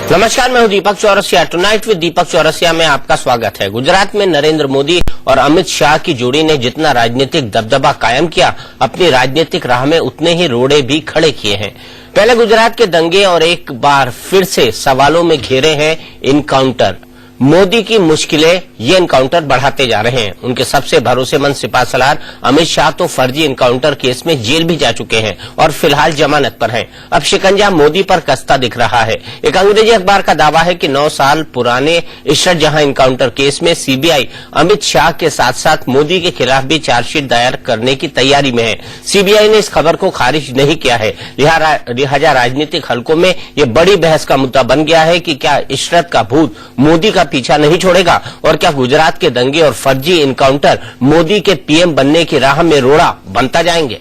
नमस्कार, मैं हूं दीपक चौरसिया। टुनाइट विद दीपक चौरसिया में आपका स्वागत है। गुजरात में नरेंद्र मोदी और अमित शाह की जोड़ी ने जितना राजनीतिक दबदबा कायम किया, अपनी राजनीतिक राह में उतने ही रोड़े भी खड़े किए हैं। पहले गुजरात के दंगे और एक बार फिर से सवालों में घेरे हैं इनकाउंटर। मोदी की मुश्किलें ये इनकाउंटर बढ़ाते जा रहे हैं। उनके सबसे भरोसेमंद सिपाहसलार अमित शाह तो फर्जी इनकाउंटर केस में जेल भी जा चुके हैं और फिलहाल जमानत पर हैं। अब शिकंजा मोदी पर कसता दिख रहा है। एक अंग्रेजी अखबार का दावा है कि 9 साल पुराने इशरत जहां इनकाउंटर केस में सीबीआई अमित शाह के साथ साथ मोदी के खिलाफ भी चार्जशीट दायर करने की तैयारी में है। सीबीआई ने इस खबर को खारिज नहीं किया है। लिहाजा राजनीतिक हलकों में ये बड़ी बहस का मुद्दा बन गया है कि क्या इशरत का भूत मोदी का पीछा नहीं छोड़ेगा और क्या गुजरात के दंगे और फर्जी इनकाउंटर मोदी के पीएम बनने की राह में रोड़ा बनता जाएंगे।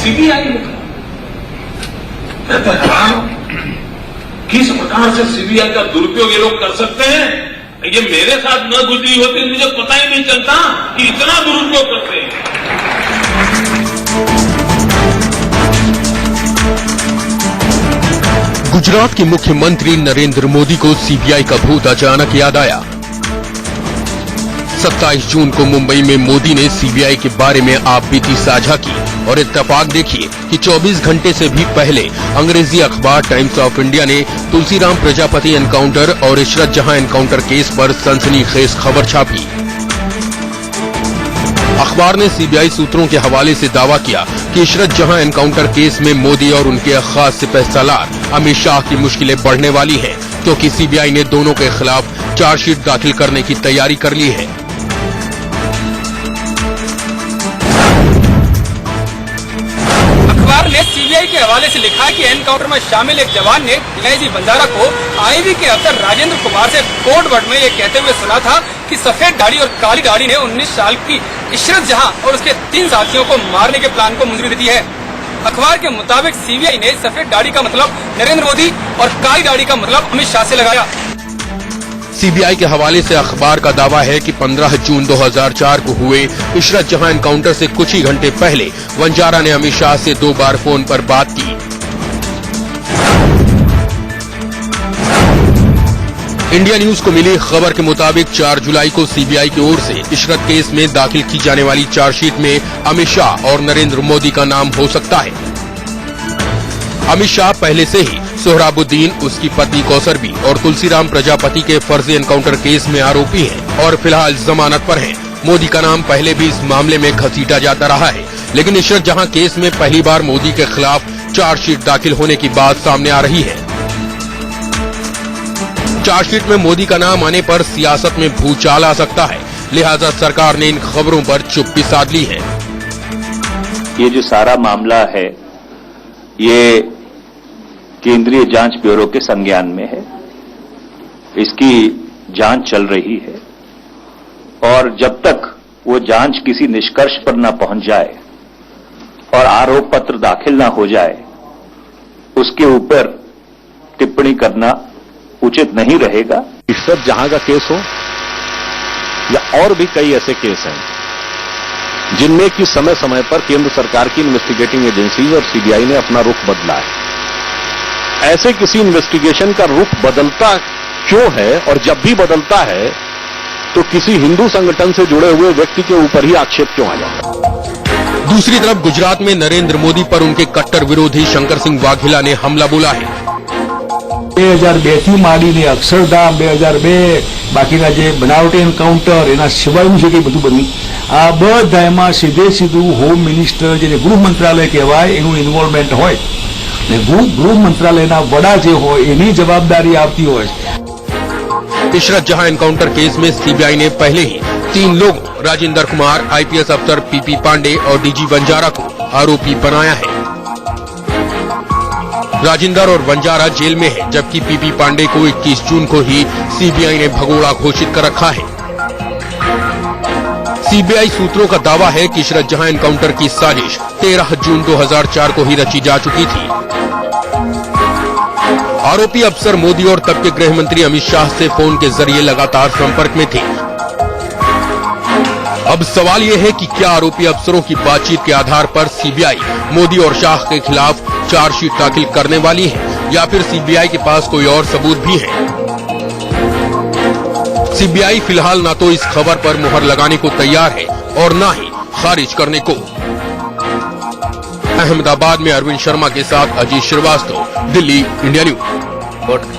सीबीआई किस प्रकार से सीबीआई का दुरुपयोग ये लोग कर सकते हैं, ये मेरे साथ न गुजरी होती मुझे पता ही नहीं चलता कि इतना दुरुपयोग करते हैं। गुजरात के मुख्यमंत्री नरेंद्र मोदी को सीबीआई का भूत अचानक याद आया। 27 जून को मुंबई में मोदी ने सीबीआई के बारे में आपबीती साझा की और इत्तेफाक देखिए कि 24 घंटे से भी पहले अंग्रेजी अखबार टाइम्स ऑफ इंडिया ने तुलसीराम प्रजापति एनकाउंटर और इशरत जहां एनकाउंटर केस पर सनसनीखेज खबर छापी। अखबार ने सीबीआई सूत्रों के हवाले से दावा किया कि इशरत जहां एनकाउंटर केस में मोदी और उनके खास सिपहसालार अमित शाह की मुश्किलें बढ़ने वाली हैं, क्योंकि सीबीआई ने दोनों के खिलाफ चार्जशीट दाखिल करने की तैयारी कर ली है। अखबार ने सीबीआई के हवाले से लिखा है कि एनकाउंटर में शामिल एक जवान ने डीआईजी बंजारा को आईवी के अफसर राजेंद्र कुमार से कोर्ट वर्ड में ये कहते हुए सुना था कि सफेद दाढ़ी और काली दाढ़ी ने 19 साल की इशरत जहां और उसके 3 साथियों को मारने के प्लान को मंजूरी दी है। अखबार के मुताबिक सीबीआई ने सफेद दाढ़ी का मतलब नरेंद्र मोदी और काली दाढ़ी का मतलब अमित शाह से लगाया। सीबीआई के हवाले से अखबार का दावा है कि 15 जून 2004 को हुए इशरत जहां एनकाउंटर से कुछ ही घंटे पहले वंजारा ने अमित शाह से 2 बार फोन पर बात की। इंडिया न्यूज को मिली खबर के मुताबिक 4 जुलाई को सीबीआई की ओर से इशरत केस में दाखिल की जाने वाली चार्जशीट में अमित शाह और नरेंद्र मोदी का नाम हो सकता है। अमित शाह पहले से ही सोहराबुद्दीन, उसकी पत्नी कौसरबी और तुलसीराम प्रजापति के फर्जी एनकाउंटर केस में आरोपी हैं और फिलहाल जमानत पर हैं। मोदी का नाम पहले भी इस मामले में घसीटा जाता रहा है, लेकिन इशरत जहां केस में पहली बार मोदी के खिलाफ चार्जशीट दाखिल होने की बात सामने आ रही है। चार्जशीट में मोदी का नाम आने पर सियासत में भूचाल आ सकता है, लिहाजा सरकार ने इन खबरों पर चुप्पी साध ली है। ये जो सारा मामला है ये केंद्रीय जांच ब्यूरो के संज्ञान में है। इसकी जांच चल रही है और जब तक वो जांच किसी निष्कर्ष पर न पहुंच जाए और आरोप पत्र दाखिल न हो जाए, उसके ऊपर टिप्पणी करना उचित नहीं रहेगा। इशरत जहां का केस हो या और भी कई ऐसे केस हैं जिनमें कि समय समय पर केंद्र सरकार की इन्वेस्टिगेटिंग एजेंसी और सीबीआई ने अपना रुख बदला है। ऐसे किसी इन्वेस्टिगेशन का रुख बदलता क्यों है और जब भी बदलता है तो किसी हिंदू संगठन से जुड़े हुए व्यक्ति के ऊपर ही आक्षेप क्यों आ जाता है। दूसरी तरफ गुजरात में नरेंद्र मोदी पर उनके कट्टर विरोधी शंकर सिंह वाघेला ने हमला बोला है। 2002 થી માંડીને અક્ષરધામ 2002 બાકીના જે બનાવટી એન્કાઉન્ટર એના સિવાયનું જે કંઈ બધું બન્યું આ બધામાં સીધું હોમ મિનિસ્ટર જેને ગૃહ મંત્રાલય કહેવાય એનું ઇન્વોલ્વમેન્ટ હોય ને ગૃહ મંત્રાલયના વડા જે હોય એની જવાબદારી આવતી હોય। इशरत जहां एनकाउंटर केस में सीबीआई ने पहले ही 3 लोगों राजेंद्र कुमार, आईपीएस अफसर पीपी पांडे और डीजी वंजारा को आरोपी बनाया है। राजेंद्र और वंजारा जेल में है, जबकि पीपी पांडे को 21 जून को ही सीबीआई ने भगोड़ा घोषित कर रखा है। सीबीआई सूत्रों का दावा है कि इशरत जहां एनकाउंटर की साजिश 13 जून 2004 को ही रची जा चुकी थी। आरोपी अफसर मोदी और तब के गृह मंत्री अमित शाह से फोन के जरिए लगातार संपर्क में थे। अब सवाल ये है कि क्या आरोपी अफसरों की बातचीत के आधार पर सीबीआई मोदी और शाह के खिलाफ चार्जशीट दाखिल करने वाली है या फिर सीबीआई के पास कोई और सबूत भी है। सीबीआई फिलहाल ना तो इस खबर पर मुहर लगाने को तैयार है और ना ही खारिज करने को। अहमदाबाद में अरविंद शर्मा के साथ Ajit Srivastava, Delhi, India news.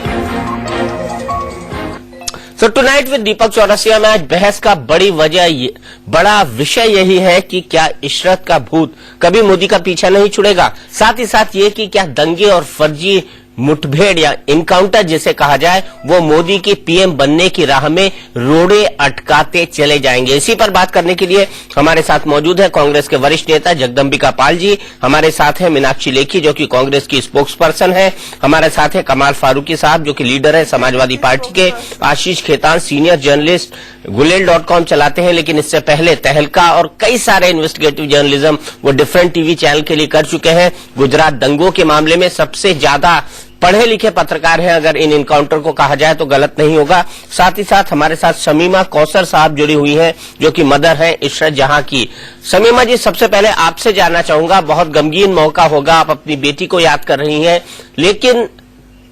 So tonight with Deepak Chaurasia में आज बहस का बड़ा विषय यही है कि क्या इशरत का भूत कभी मोदी का पीछा नहीं छुड़ेगा, साथ ही साथ ये कि क्या दंगे और फर्जी मुठभेड़ या इनकाउंटर जिसे कहा जाए वो मोदी की पीएम बनने की राह में रोड़े अटकाते चले जाएंगे। इसी पर बात करने के लिए हमारे साथ मौजूद है कांग्रेस के वरिष्ठ नेता जगदम्बिका पाल जी, हमारे साथ है मीनाक्षी लेखी जो कि कांग्रेस की स्पोक्स पर्सन है, हमारे साथ है कमाल फारूकी साहब जो कि लीडर है समाजवादी पार्टी के, आशीष खेतान सीनियर जर्नलिस्ट गुलेल.com चलाते हैं, लेकिन इससे पहले तहलका और कई सारे इन्वेस्टिगेटिव जर्नलिज्म वो डिफरेंट टीवी चैनल के लिए कर चुके हैं। गुजरात दंगों के मामले में सबसे ज्यादा पढ़े लिखे पत्रकार हैं, अगर इन इनकाउंटर को कहा जाए तो गलत नहीं होगा। साथ ही साथ हमारे साथ शमीमा कौसर साहब जुड़ी हुई हैं जो कि मदर हैं इशरत जहां की। शमीमा जी, सबसे पहले आपसे जानना चाहूंगा, बहुत गमगीन मौका होगा, आप अपनी बेटी को याद कर रही हैं, लेकिन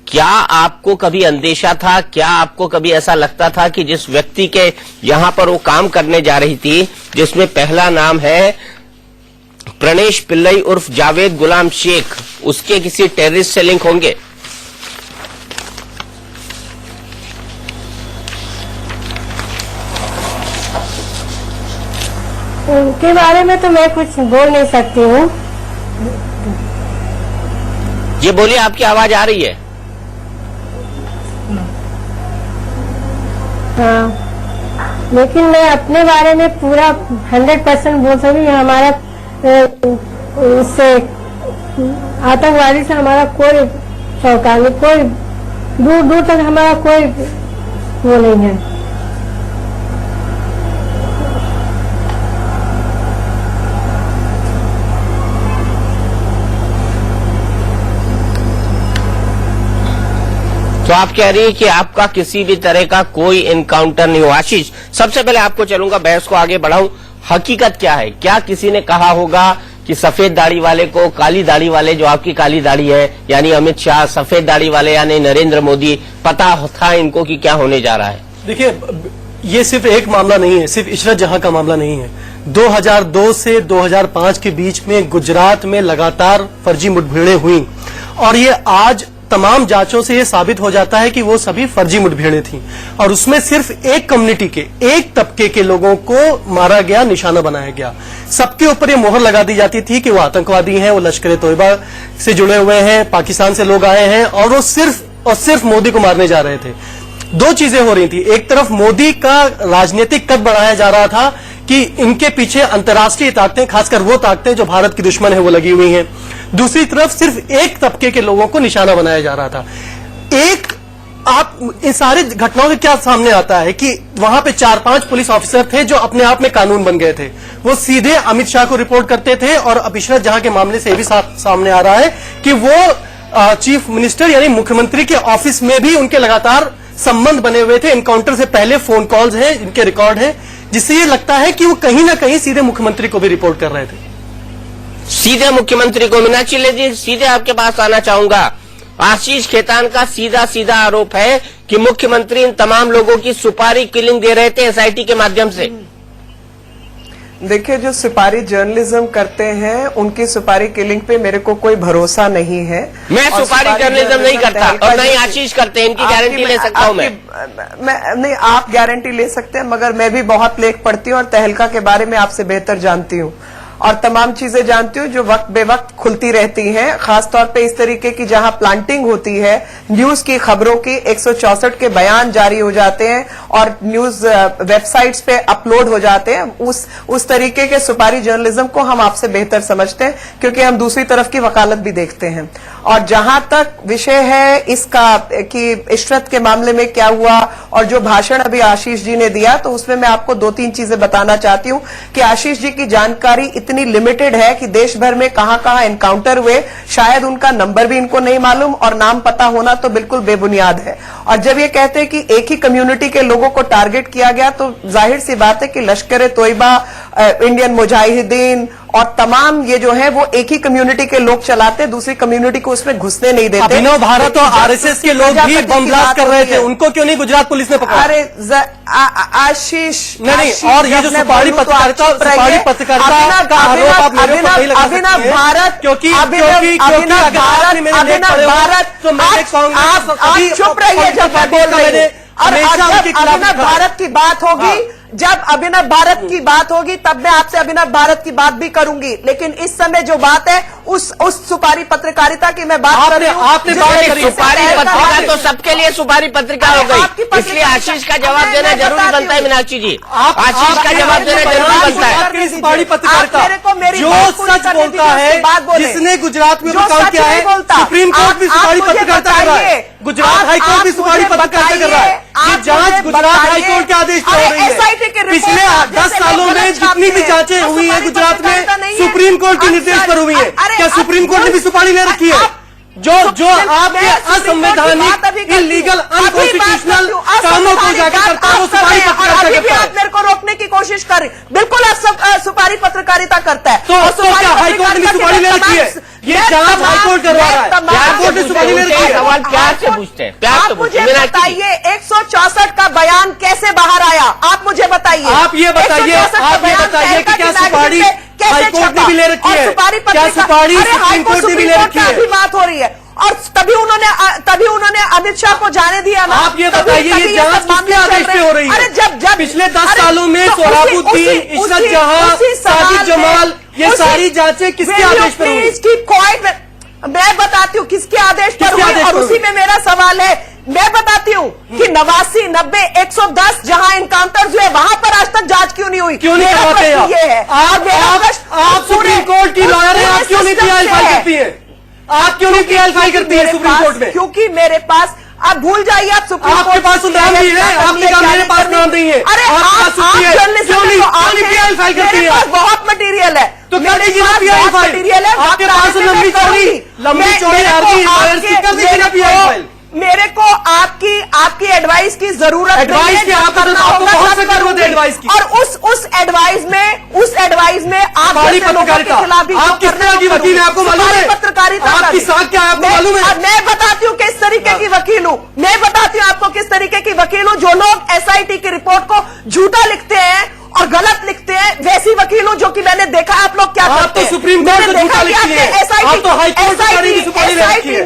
क्या आपको कभी अंदेशा था, क्या आपको कभी ऐसा लगता था कि जिस व्यक्ति के यहां पर वो काम करने जा रही थी, जिसमें पहला नाम है प्रणेश पिल्लई उर्फ जावेद गुलाम शेख, उसके किसी टेररिस्ट से लिंक होंगे? उनके बारे में तो मैं कुछ बोल नहीं सकती हूँ। ये बोलिए, आपकी आवाज आ रही है? हाँ, लेकिन मैं अपने बारे में पूरा 100% बोल सकती हूँ। हमारा उससे आतंकवादी से हमारा कोई सौकार नहीं, कोई दूर दूर तक हमारा कोई वो नहीं है। तो आप कह रही है कि आपका किसी भी तरह का कोई इनकाउंटर नहीं हुआ। आशीष, सबसे पहले आपको चलूंगा, बहस को आगे बढ़ाऊं, हकीकत क्या है? क्या किसी ने कहा होगा कि सफेद दाढ़ी वाले को काली दाढ़ी वाले, जो आपकी काली दाढ़ी है यानी अमित शाह, सफेद दाढ़ी वाले यानी नरेंद्र मोदी, पता था इनको कि क्या होने जा रहा है? देखिए, ये सिर्फ एक मामला नहीं है, सिर्फ इशरत जहां का मामला नहीं है। 2002 से 2005 के बीच में गुजरात में लगातार फर्जी मुठभेड़ें हुई और ये आज तमाम जांचों से ये साबित हो जाता है कि वो सभी फर्जी मुठभेड़ें थी और उसमें सिर्फ एक कम्युनिटी के, एक तबके के लोगों को मारा गया, निशाना बनाया गया। सबके ऊपर ये मोहर लगा दी जाती थी कि वो आतंकवादी हैं, वो लश्कर तोयबा से जुड़े हुए हैं, पाकिस्तान से लोग आए हैं और वो सिर्फ मोदी को मारने जा रहे थे। दो चीजें हो रही थी, एक तरफ मोदी का राजनीतिक कद बढ़ाया जा रहा था कि इनके पीछे अंतर्राष्ट्रीय ताकतें, खासकर वो ताकतें जो भारत की दुश्मन है, वो लगी हुई हैं। दूसरी तरफ सिर्फ एक तबके के लोगों को निशाना बनाया जा रहा था। आप इन सारी घटनाओं से क्या सामने आता है कि वहां पे 4-5 पुलिस ऑफिसर थे जो अपने आप में कानून बन गए थे, वो सीधे अमित शाह को रिपोर्ट करते थे और अब इशरत जहां के मामले से भी सामने आ रहा है कि वो चीफ मिनिस्टर यानी मुख्यमंत्री के ऑफिस में भी उनके लगातार संबंध बने हुए थे। इनकाउंटर से पहले फोन कॉल्स हैं, इनके रिकॉर्ड हैं, जिससे ये लगता है कि वो कहीं ना कहीं सीधे मुख्यमंत्री को भी रिपोर्ट कर रहे थे। सीधे मुख्यमंत्री को? मीनाक्षी लेखी, सीधे आपके पास आना चाहूंगा। आशीष खेतान का सीधा आरोप है कि मुख्यमंत्री इन तमाम लोगों की सुपारी किलिंग दे रहे थे एसआईटी के माध्यम से। देखिए, जो सुपारी जर्नलिज्म करते हैं उनकी सुपारी किलिंग पे मेरे को कोई भरोसा नहीं है। मैं सुपारी जर्नलिज्म नहीं करता और नहीं आशीष करते, इनकी गारंटी ले सकता हूं मैं नहीं, आप गारंटी ले सकते हैं, मगर मैं भी बहुत लेख पढ़ती हूँ और तहलका के बारे में आपसे बेहतर जानती हूँ और तमाम चीजें जानती हूँ जो वक्त बेवक्त खुलती रहती हैं, खासतौर पे इस तरीके की जहां प्लांटिंग होती है, न्यूज की खबरों की 164 के बयान जारी हो जाते हैं और न्यूज वेबसाइट्स पे अपलोड हो जाते हैं। उस तरीके के सुपारी जर्नलिज्म को हम आपसे बेहतर समझते हैं क्योंकि हम दूसरी तरफ की वकालत भी देखते हैं। और जहां तक विषय है इसका कि इशरत के मामले में क्या हुआ और जो भाषण अभी आशीष जी ने दिया, तो उसमें मैं आपको 2-3 चीजें बताना चाहती हूँ कि आशीष जी की जानकारी इतनी लिमिटेड है कि देश भर में कहां-कहां एनकाउंटर हुए, शायद उनका नंबर भी इनको नहीं मालूम और नाम पता होना तो बिल्कुल बेबुनियाद है। और जब ये कहते हैं कि एक ही कम्युनिटी के लोगों को टारगेट किया गया, तो जाहिर सी बात है कि लश्कर-ए-तोयबा, इंडियन मुजाहिदीन और तमाम ये जो है वो एक ही कम्युनिटी के लोग चलाते, दूसरी कम्युनिटी को उसमें घुसने नहीं देते। अभिनव भारत और आरएसएस के लोग भी बम ब्लास्ट कर रहे थे, उनको क्यों नहीं गुजरात पुलिस ने पकड़ा? अरे आशीष नहीं, और ये जो सुपारी पत्रकारिता का आरोप आप मेरे ऊपर नहीं लगा सकते हैं, भारत क्योंकि आप चुप रहिए जब मैं बोल रही हूँ। और अभिनव भारत की बात होगी, जब अभिनव भारत की बात होगी तब मैं आपसे अभिनव भारत की बात भी करूंगी, लेकिन इस समय जो बात है उस सुपारी पत्रकारिता की मैं बात कर रही हूँ। आपने सुपारी पत्रिका तो सबके लिए सुपारी पत्रिका हो गई, इसलिए आशीष का जवाब देना जरूरी बनता है। मीनाक्षी जी, आशीष का जवाब देना जरूरी बनता है। सुपारी पत्रकारिता जो सच बोलता है, जिसने गुजरात में काम किया है, सुप्रीम कोर्ट भी सुपारी पत्रकारिता कर रहा है, गुजरात हाईकोर्ट भी सुपारी पत्रकारिता कर रहा है। ये जांच गुजरात हाईकोर्ट के आदेश पर हो रही है। पिछले 10 सालों में जितनी भी जांचें हुई है गुजरात में, सुप्रीम कोर्ट के निर्देश पर हुई है। क्या सुप्रीम कोर्ट ने भी सुपारी ले रखी है? जो आपके असंवैधानिक, इलीगल, अनकॉन्स्टिट्यूशनल कामों को जाकर करता है, वो सुपारी पत्रकारिता करता है। आप मेरे को रोकने की कोशिश कर रही, बिल्कुल आप सुपारी पत्रकारिता करता है। तो क्या हाईकोर्ट ने सुपारी ले रखी है? ये जांच हाईकोर्ट करवा रहा है, हाईकोर्ट ने सुपारी ले रखी है। सवाल प्यार से पूछते हैं, आप मुझे बताइए 164 का बयान कैसे बाहर आया? आप मुझे बताइए। आप ये बताइए कि क्या सुपारी हाईकोर्ट ने भी ले रखी है? क्या सुपारी सुप्रीम कोर्ट ने भी ले रखी है? बात हो रही है और तभी उन्होंने अमित शाह को जाने दिया ना। आप ये बताइए ये जांच किसके आदेश पे हो रही है? अरे जब पिछले 10 सालों में सोहराबुद्दीन, इशरत जहां, साजिद जमाल, ये सारी जांचें किसके आदेश पर हुई? मैं बताती हूँ किसके आदेश पर हुई, और उसी में मेरा सवाल है। मैं बताती हूँ कि 89, 90, 110 जहां इनकाउंटर्स हुए वहां पर आज तक जांच क्यों नहीं हुई? क्यों नहीं करवाते आप? ये है आप सुप्रीम कोर्ट की लॉयर हैं, आप क्यों नहीं पीआई फाइल करती है? आप क्यों नहीं पीआई फाइल करती है सुप्रीम कोर्ट में? क्योंकि मेरे पास, आप भूल जाइए, आप सुप्रीम कोर्ट, आपके पास नाम भी है, आपने कहा मेरे पास नाम नहीं है। अरे आप क्यों नहीं पीआई फाइल करती है? मेरे पास बहुत मटीरियल है, तो कर दीजिए ना पीआई फाइल। मटीरियल है आपके पास लंबी चौड़ी पीआई फाइल। मेरे को आपकी एडवाइस की जरूरत एडवाइस की आपको बहुत से जरूरत है एडवाइस की। और उस एडवाइस में आप पत्रकारिता, आप किस तरह की वकील है आपको मालूम है? पत्रकारिता आपकी साख क्या है आपको मालूम है? मैं बताती हूँ किस तरीके की वकील हूँ। मैं बताती हूँ आपको किस तरीके की वकील हूँ। जो लोग एसआईटी की रिपोर्ट को झूठा लिखते हैं और गलत लिखते हैं, वैसी वकील हूँ जो कि मैंने देखा आप लोग क्या करते हैं। तो सुप्रीम कोर्ट को झूठा लिखती है, आप तो हाईकोर्ट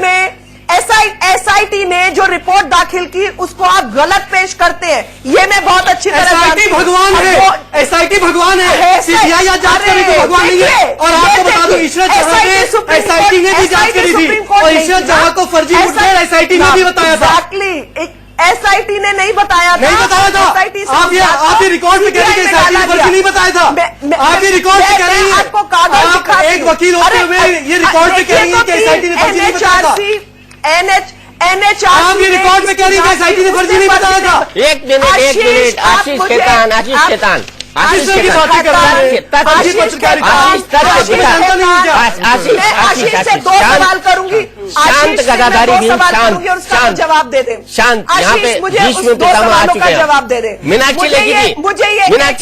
में एसआईटी ने जो रिपोर्ट दाखिल की उसको आप गलत पेश करते हैं। ये मैं बहुत अच्छी तरह एसआईटी भगवान है, एसआईटी भगवान है, सीबीआई या जांच करेगी तो भगवान नहीं है। और आपको बता दूं इशरत जहां पे एसआईटी ने भी जांच करी थी, और इशरत जहां को फर्जी मुठभेड़ एसआईटी ने भी बताया था। एसआईटी ने नहीं बताया था, नहीं बताया था। आप ये रिकॉर्ड में कह रही है एसआईटी ने फर्जी नहीं बताया था। आप ये रिकॉर्ड में कह रही है, आपको कागज आप एक वकील होते हुए ये रिकॉर्ड में कह रही है कि एसआईटी ने फर्जी नहीं बताया था। आप ये रिकॉर्ड में कह रही है एसआईटी ने फर्जी नहीं बताया था। एक मिनट आशीष खेतान आशीष से 2 सवाल करूंगी, शांत गदाधारी भी शांत जवाब दे दे। शांत, यहाँ पे 20 मिनट का जवाब दे दे। मीनाक्षी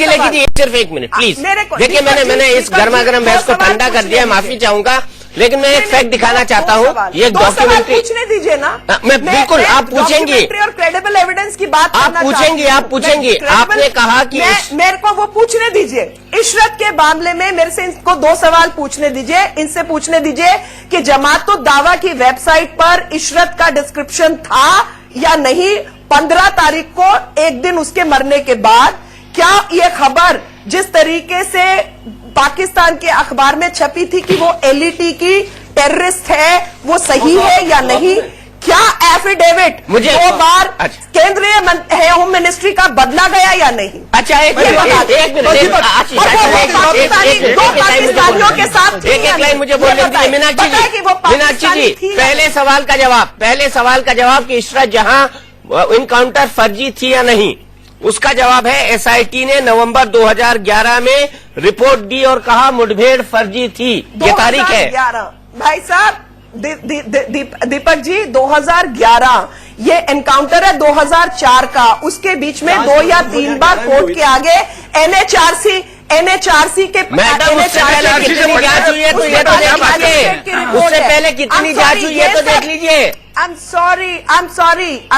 लेखी जी सिर्फ 1 मिनट प्लीज। देखिए मैंने इस गर्मा गर्म बहस को ठंडा कर दिया, माफी चाहूंगा, लेकिन मैं एक फैक्ट दिखाना चाहता हूँ। ये डॉक्यूमेंट्री पूछने दीजिए ना। मैं बिल्कुल, आप पूछेंगे और क्रेडिबल एविडेंस की बात आप पूछेंगे। आपने कहा कि मेरे को वो पूछने दीजिए। इशरत के मामले में मेरे से इनको 2 सवाल पूछने दीजिए। इनसे पूछने दीजिए कि जमातुद दावा की वेबसाइट पर इशरत का डिस्क्रिप्शन था या नहीं 15 तारीख को, एक दिन उसके मरने के बाद। क्या ये खबर जिस तरीके से पाकिस्तान के अखबार में छपी थी कि वो एलईटी की टेररिस्ट है, वो सही है या नहीं? क्या एफिडेविट मुझे 2 बार केंद्रीय होम मिनिस्ट्री का बदला गया या नहीं? अच्छा एक मिनट दो पाकिस्तानियों के साथ एक लाइन मुझे बोलने दीजिए मीनाक्षी जी। पहले सवाल का जवाब कि इशरत जहां इनकाउंटर फर्जी थी या नहीं, उसका जवाब है एसआईटी ने नवंबर 2011 में रिपोर्ट दी और कहा मुठभेड़ फर्जी थी। ये तारीख है 2011। भाई साहब दीपक जी 2011, ये एनकाउंटर है 2004 का। उसके बीच में 2 या 3 बार कोर्ट के आगे एनएचआरसी के मैडम उससे पहले कितनी जांच हुई है तो ये तो देख लीजिए। उससे पहले कितनी जांच हुई है तो देख लीजिए। I'm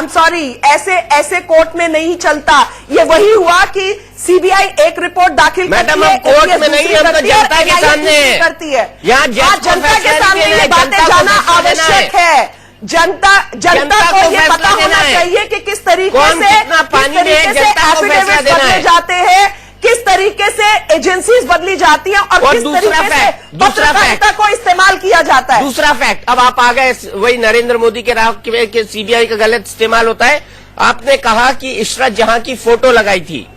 sorry, ऐसे कोर्ट में नहीं चलता। ये वही हुआ कि सीबीआई एक रिपोर्ट दाखिल मैडम हम कोर्ट में नहीं, हम तो जनता के सामने करती है। यहाँ जनता के सामने ये बातें जाना आवश्यक है। जनता को ये पता होना चाहिए कि किस तरीके से एफिडेविट बदले जाते हैं, किस तरीके से एजेंसीज बदली जाती हैं और किस तरीके से पत्रकारिता को इस्तेमाल किया जाता है। दूसरा फैक्ट, अब आप आ गए वही नरेंद्र मोदी के राह के सीबीआई का गलत इस्तेमाल होता है। आपने कहा कि इशरत जहां की फोटो लगाई थी।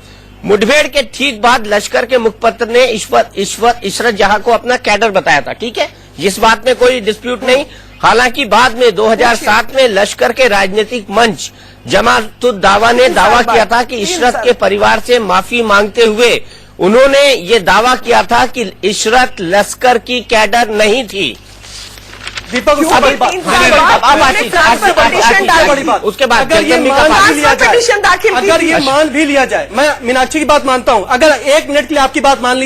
मुठभेड़ के ठीक बाद लश्कर के मुखपत्र ने इशरत जहां को अपना कैडर बताया था, ठीक है, जिस बात में कोई डिस्प्यूट नहीं। हालांकि बाद में 2007 में लश्कर के राजनीतिक मंच जमातुद दावा ने दावा किया था कि इशरत के परिवार से माफी मांगते हुए उन्होंने ये दावा किया था कि इशरत लश्कर की कैडर नहीं थी। दीपक उसके बाद अगर ये मान भी लिया जाए, मैं मीनाक्षी की बात मानता हूं, अगर 1 मिनट के लिए आपकी बात मान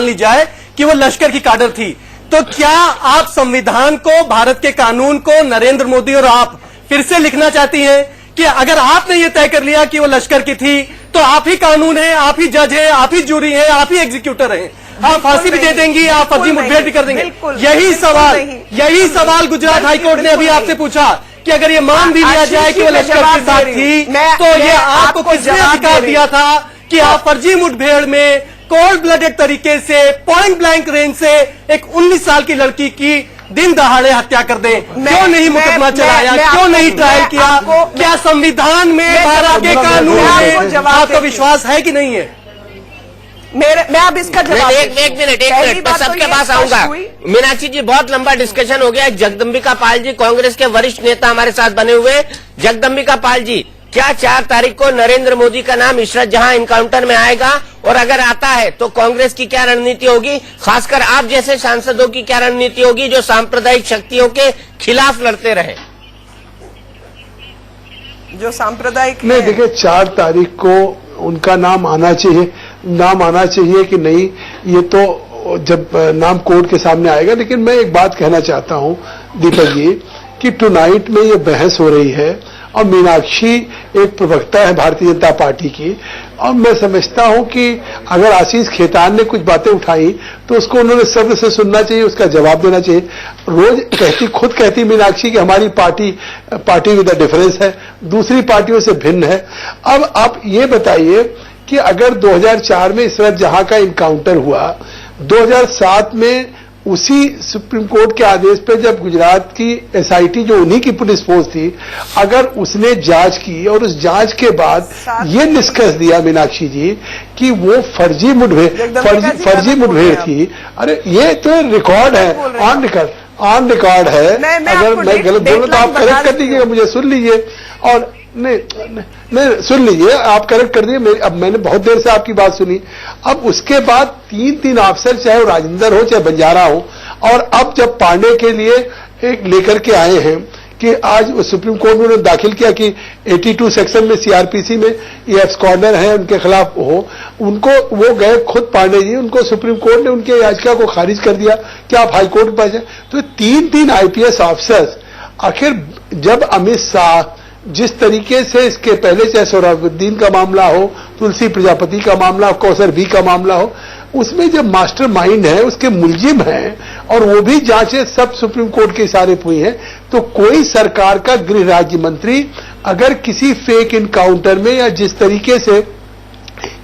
ली जाए कि वो लश्कर की कैडर थी, तो क्या आप संविधान को, भारत के कानून को नरेंद्र मोदी और आप फिर से लिखना चाहती हैं कि अगर आपने ये तय कर लिया कि वो लश्कर की थी तो आप ही कानून है, आप ही जज है, आप ही जूरी है, आप ही एग्जीक्यूटर हैं, आप फांसी भी दे देंगी, आप फर्जी मुठभेड़ भी कर देंगे। यही सवाल गुजरात हाईकोर्ट ने अभी आपसे पूछा कि अगर ये मान भी लिया जाए कि वो लश्कर के साथ थी, तो ये आपको किसने अधिकार दिया था कि आप फर्जी मुठभेड़ में कोल्ड ब्लडेड तरीके से, पॉइंट ब्लैंक रेंज से एक 19 साल की लड़की की दिन दहाड़े हत्या कर दें? क्यों नहीं मुकदमा चलाया, क्यों नहीं ट्रायल किया? क्या संविधान में, भारत के कानून में आपको विश्वास है कि नहीं है? मैं अब इसका जवाब एक मिनट मैं सबके पास आऊंगा। मीनाक्षी जी, बहुत लंबा डिस्कशन हो गया। जगदम्बिका पाल जी कांग्रेस के वरिष्ठ नेता हमारे साथ बने हुए। जगदम्बिका पाल जी, क्या 4 तारीख को नरेंद्र मोदी का नाम इशरत जहां एनकाउंटर में आएगा, और अगर आता है तो कांग्रेस की क्या रणनीति होगी, खासकर आप जैसे सांसदों की क्या रणनीति होगी जो सांप्रदायिक शक्तियों के खिलाफ लड़ते रहे? जो सांप्रदायिक नहीं, देखिए 4 तारीख को उनका नाम आना चाहिए कि नहीं, ये तो जब नाम कोर्ट के सामने आएगा। लेकिन मैं एक बात कहना चाहता हूं दीपक जी कि टुनाइट में ये बहस हो रही है और मीनाक्षी एक प्रवक्ता है भारतीय जनता पार्टी की, और मैं समझता हूं कि अगर आशीष खेतान ने कुछ बातें उठाई तो उसको उन्होंने सब्र से सुनना चाहिए, उसका जवाब देना चाहिए। रोज खुद कहती मीनाक्षी कि हमारी पार्टी विद द डिफरेंस है, दूसरी पार्टियों से भिन्न है। अब आप ये बताइए कि अगर 2004 में इशरत जहां का इनकाउंटर हुआ, 2007 में उसी सुप्रीम कोर्ट के आदेश पे जब गुजरात की एसआईटी, जो उन्हीं की पुलिस फोर्स थी, अगर उसने जांच की और उस जांच के बाद ये निष्कर्ष दिया मीनाक्षी जी कि वो फर्जी मुठभेड़ थी, अरे ये तो रिकॉर्ड है, ऑन रिकॉर्ड है। अगर मैं गलत बोलूं तो आप करेक्ट कर दीजिएगा, मुझे सुन लीजिए। और नहीं सुन लीजिए, आप करेक्ट कर दिए। अब मैंने बहुत देर से आपकी बात सुनी। अब उसके बाद 3 अफसर, चाहे वो राजेंद्र हो चाहे बंजारा हो, और अब जब पांडे के लिए एक लेकर के आए हैं कि आज सुप्रीम कोर्ट में उन्होंने दाखिल किया कि 82 सेक्शन में सीआरपीसी में ये एब्सकॉर्डर हैं, उनके खिलाफ हो, उनको वो गए खुद पांडे जी, उनको सुप्रीम कोर्ट ने उनके याचिका को खारिज कर दिया कि आप हाईकोर्ट के पास जाए। तो 3 आईपीएस ऑफिसर्स, आखिर जब अमित शाह जिस तरीके से इसके पहले चाहे सोहराबुद्दीन का मामला हो, तुलसी प्रजापति का मामला हो, कौसर बी का मामला हो, उसमें जब मास्टर माइंड है, उसके मुलजिम हैं और वो भी जांचें सब सुप्रीम कोर्ट के इशारे पे हुई हैं, तो कोई सरकार का गृह राज्य मंत्री अगर किसी फेक इनकाउंटर में या जिस तरीके से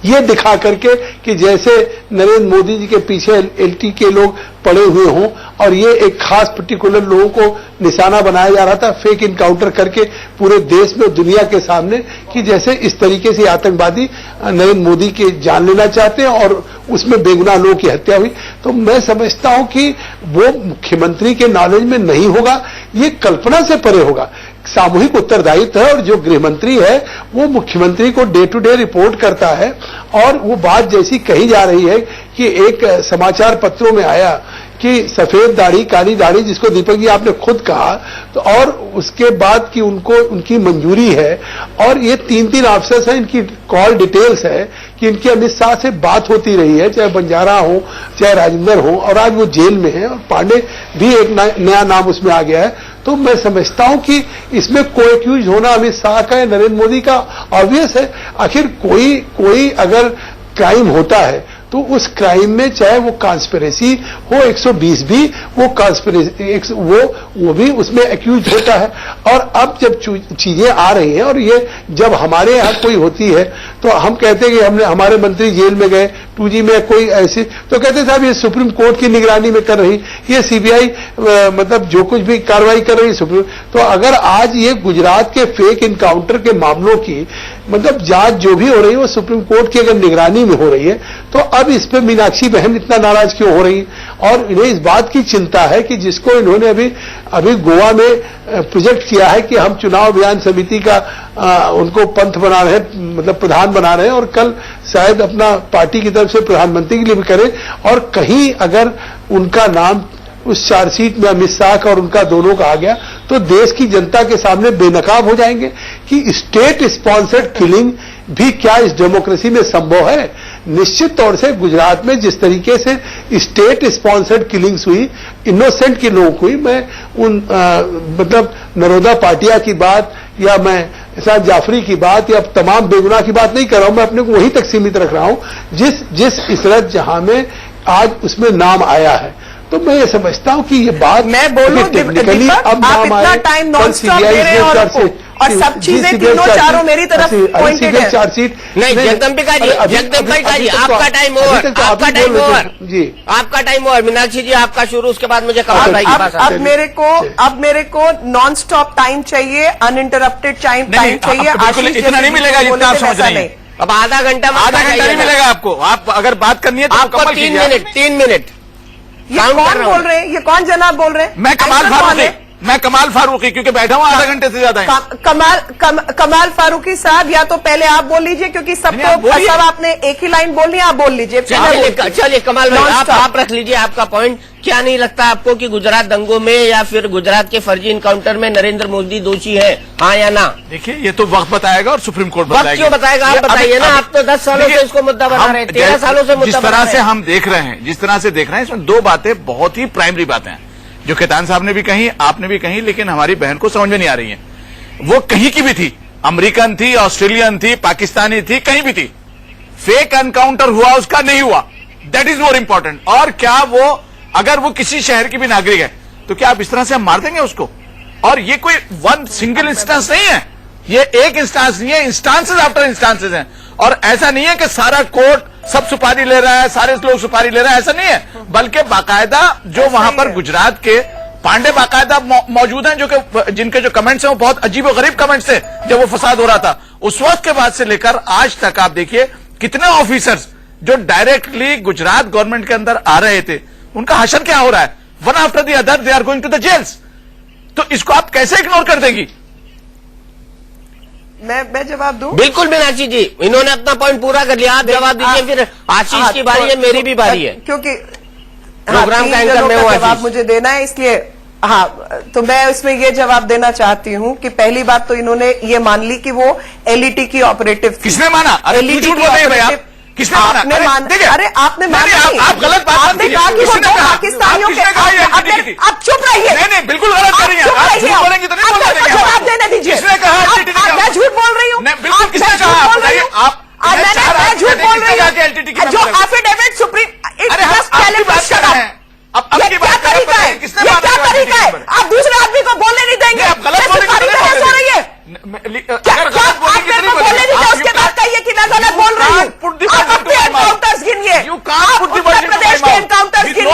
ये दिखा करके कि जैसे नरेंद्र मोदी जी के पीछे एलटी के लोग पड़े हुए हों और ये एक खास पर्टिकुलर लोगों को निशाना बनाया जा रहा था, फेक इनकाउंटर करके पूरे देश में दुनिया के सामने, कि जैसे इस तरीके से आतंकवादी नरेंद्र मोदी के जान लेना चाहते हैं और उसमें बेगुनाह लोगों की हत्या हुई। तो मैं समझता हूं कि वो मुख्यमंत्री के नॉलेज में नहीं होगा, ये कल्पना से परे होगा। सामूहिक उत्तरदायित्व है और जो गृह मंत्री है वो मुख्यमंत्री को डे टू डे रिपोर्ट करता है। और वो बात जैसी कही जा रही है कि एक समाचार पत्रों में आया कि सफेद दाढ़ी काली दाढ़ी, जिसको दीपक जी आपने खुद कहा, तो और उसके बाद कि उनकी मंजूरी है और ये 3 ऑफिसर्स हैं, इनकी कॉल डिटेल्स है कि इनकी अमित शाह से बात होती रही है, चाहे बंजारा हो चाहे राजेंद्र हो, और आज वो जेल में है और पांडे भी एक नया नाम उसमें आ गया है। तो मैं समझता हूं कि इसमें कोएक्यूज होना अमित शाह का या नरेंद्र मोदी का ऑब्वियस है। आखिर कोई अगर क्राइम होता है तो उस क्राइम में चाहे वो कॉन्स्पिरेसी हो 120 भी, वो कॉन्स्पिरेसी वो भी उसमें एक्यूज होता है। और अब जब चीजें आ रही हैं और ये जब हमारे यहाँ कोई होती है तो हम कहते हैं कि हमारे मंत्री जेल में गए 2G में कोई ऐसी, तो कहते साहब ये सुप्रीम कोर्ट की निगरानी में कर रही, ये CBI मतलब जो कुछ भी कार्रवाई कर रही सुप्रीम। तो अगर आज ये गुजरात के फेक इनकाउंटर के मामलों की मतलब जांच जो भी हो रही है वो सुप्रीम कोर्ट की अगर निगरानी में हो रही है, तो अब इस पे मीनाक्षी बहन इतना नाराज क्यों हो रही है? और इन्हें इस बात की चिंता है कि जिसको इन्होंने अभी गोवा में प्रोजेक्ट किया है कि हम चुनाव अभियान समिति का उनको पंथ बना रहे हैं, मतलब प्रधान बना रहे हैं, और कल शायद अपना पार्टी की तरफ से प्रधानमंत्री के लिए भी करें। और कहीं अगर उनका नाम उस चार्जशीट में अमित शाह का और उनका दोनों का आ गया तो देश की जनता के सामने बेनकाब हो जाएंगे कि स्टेट स्पॉन्सर्ड किलिंग भी क्या इस डेमोक्रेसी में संभव है। निश्चित तौर से गुजरात में जिस तरीके से स्टेट स्पॉन्सर्ड किलिंग्स हुई, इनोसेंट के लोगों को हुई, मैं उन मतलब नरोदा पाटिया की बात या मैं इरशाद जाफरी की बात या तमाम बेगुनाह की बात नहीं कर रहा हूं, मैं अपने को वहीं तक सीमित रख रहा हूं जिस इशरत जहां में आज उसमें नाम आया है। तो मैं ये समझता हूं कि ये बात मैं बोलूं टेक्निकली अब आप इतना टाइम नॉन स्टॉप दे रहे हैं और सब चीजें तीनों चारों मेरी तरफ पॉइंटेड है। चार्जशीट नहीं, जगदम्बिका जी आपका टाइम ओवर, आपका टाइम ओवर जी, आपका टाइम ओवर। मीनाक्षी जी आपका शुरू, उसके बाद मुझे कमल भाई के पास। अब मेरे को नॉन स्टॉप टाइम चाहिए, अनइंटरप्टेड टाइम चाहिए। आशीष इतना नहीं मिलेगा जितना आप समझ रहे हैं। अब आधा घंटा नहीं मिलेगा आपको। आप अगर बात करनी है तो आपको 3 मिनट। ये कौन बोल रहे हैं? ये कौन जनाब बोल रहे हैं? मैं कमाल फारूकी, क्योंकि बैठा हूं आधा घंटे से ज्यादा है। कमाल फारूकी साहब, या तो पहले आप बोल लीजिए क्योंकि सबको सब आपने एक ही लाइन बोलनी है, आप बोल लीजिए। चलिए कमाल भाई आप रख लीजिए आपका पॉइंट। क्या नहीं लगता आपको कि गुजरात दंगों में या फिर गुजरात के फर्जी इनकाउंटर में नरेंद्र मोदी दोषी है, हाँ या ना? देखिए ये तो वक्त बताएगा और सुप्रीम कोर्ट बताएगा। वक्त क्यों बताएगा? आप बताइए ना। आप तो 10 सालों से इसको मुद्दा बना रहे हैं, 13 सालों से मुद्दा जिस तरह से हम देख रहे हैं, जिस तरह से देख रहे हैं, इसमें 2 बातें बहुत ही प्राइमरी बातें हैं जो खेतान साहब ने भी कही, आपने भी कही, लेकिन हमारी बहन को समझ में नहीं आ रही है। वो कहीं की भी थी, अमेरिकन थी, ऑस्ट्रेलियन थी, पाकिस्तानी थी, कहीं भी थी, फेक एनकाउंटर हुआ उसका नहीं हुआ, दैट इज मोर इंपॉर्टेंट। और क्या वो अगर वो किसी शहर की भी नागरिक है तो क्या आप इस तरह से हम मार देंगे उसको? और ये कोई वन सिंगल इंस्टेंस नहीं है, ये एक इंस्टांस नहीं है, इंस्टांसेस आफ्टर इंस्टांसेस हैं। और ऐसा नहीं है कि सारा कोर्ट सब सुपारी ले रहा है, सारे लोग सुपारी ले रहे हैं, ऐसा नहीं है, बल्कि बाकायदा जो वहां पर गुजरात के पांडे बाकायदा मौजूद हैं, जो कि जिनके जो कमेंट्स हैं वो बहुत अजीब और गरीब कमेंट्स थे जब वो फसाद हो रहा था। उस वक्त के बाद से लेकर आज तक आप देखिए कितने ऑफिसर्स जो डायरेक्टली गुजरात गवर्नमेंट के अंदर आ रहे थे, उनका हशर क्या हो रहा है, one after the other they are going to the jails. तो इसको आप कैसे इग्नोर कर देंगी? मैं जवाब दूं? बिल्कुल मीनाक्षी जी, इन्होंने अपना पॉइंट पूरा कर लिया, आप जवाब दीजिए। फिर आशीष की बारी है, मेरी भी बारी है, क्योंकि प्रोग्राम का एंकर मैं हूं। जवाब मुझे देना है, इसलिए तो मैं इसमें ये जवाब देना चाहती हूँ कि पहली बात तो इन्होंने ये मान ली कि वो एलईटी की ऑपरेटिव। किसने माना? अरे झूठ बोल रहे हैं भाई आप। किसने माना? अरे आपने माना नहीं, आप गलत बात आपने कहा कि वो 2 पाकिस्तानियों के। आप चुप रहिए। नहीं बिल्कुल गलत कर रही हैं आप। झूठ बोलेंगी तो नहीं बोल देंगे। जवाब देने दीजिए। किसने कहा? मैं झूठ बोल रही हूँ? बिल्कुल किसने कहा? आप बताइए। मैं झूठ बोल रही हूँ? जो एफिडेविट सुप्रीम कैलिब्रेशन है, अब ये क्या तरीका है? ये क्या तरीका है? आप दूसरे आदमी को बोलने नहीं देंगे। गलत हो रही है। बोलने नहीं दे, उसके बाद कहिए कि मैं गलत बोल रही हूँ। आप अपने एनकाउंटर्स गिनिए, आप उत्तर प्रदेश के एनकाउंटर्स गिनिए,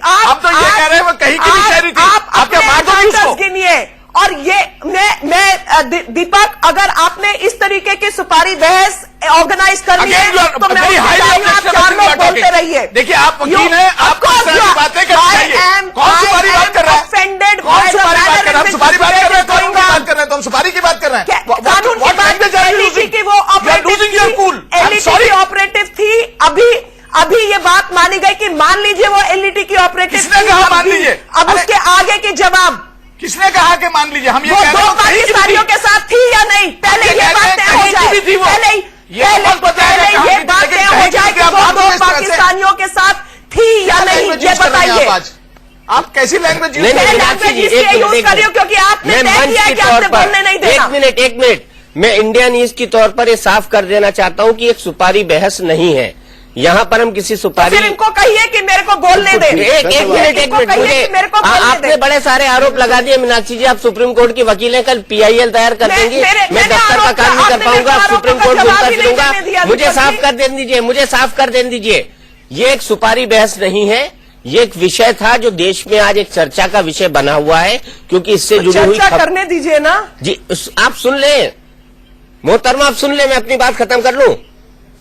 आप तो ये कह रहे हैं वो कहीं की भी शहरी थी, आप क्या मार दोगे उसको? गिनिए। और ये मैं दीपक, अगर आपने इस तरीके की सुपारी बहस ऑर्गेनाइज करनी है तो मैं आप 4 लोग बोलते रहिए। देखिए आप वकील हैं, आप कौन सी बातें करनी चाहिए? कौन सुपारी बात कर रहे हैं? ऑफेंडेड कौन सुपारी बात कर रहे हैं? हम सुपारी बात कर रहे हैं तो तो हम सुपारी की बात कर रहे हैं। कानून के बाद एलईडी की वो ऑपरेटिव थी। अभी ये बात मानी गई कि मान लीजिए वो एलईडी की ऑपरेटिव किसने कहा मान लीजिए? अब उसके आगे के जवाब किसने कहा कि मान लीजिए? हम ये वो कह रहे दो हैं पाकिस्तानियों के साथ थी या नहीं? पहले ये बात तय हो जाए, पहले ये बात तय हो जाए कि वो दो पाकिस्तानियों के साथ थी या नहीं, ये बताइए। आप कैसी लैंग्वेज नहीं, नहीं, मीनाक्षी जी, एक यूज मिनट, करिए क्योंकि आपने मैं तय मंच किया के कि तौर आपने पर बोलने नहीं देना। एक मिनट मैं इंडिया न्यूज की तौर पर ये साफ कर देना चाहता हूँ कि एक सुपारी बहस नहीं है। यहाँ पर हम किसी सुपारी फिर इनको कहिए कि मेरे को बोलने दे। एक मिनट मुझे आपने बड़े सारे आरोप लगा दिए मीनाक्षी जी। आप सुप्रीम कोर्ट की वकील हैं, कल PIL तैयार कर देंगी। मैं दफ्तर का काम नहीं कर पाऊंगा, सुप्रीम कोर्ट घूमता फिरूंगा। मुझे साफ कर देने दीजिए। ये एक सुपारी बहस नहीं है, ये एक विषय था जो देश में आज एक चर्चा का विषय बना हुआ है, क्योंकि इससे जुड़ी हुई चर्चा करने दीजिए ना जी। आप सुन लें मोहतरमा, आप सुन लें, मैं अपनी बात खत्म कर लूं।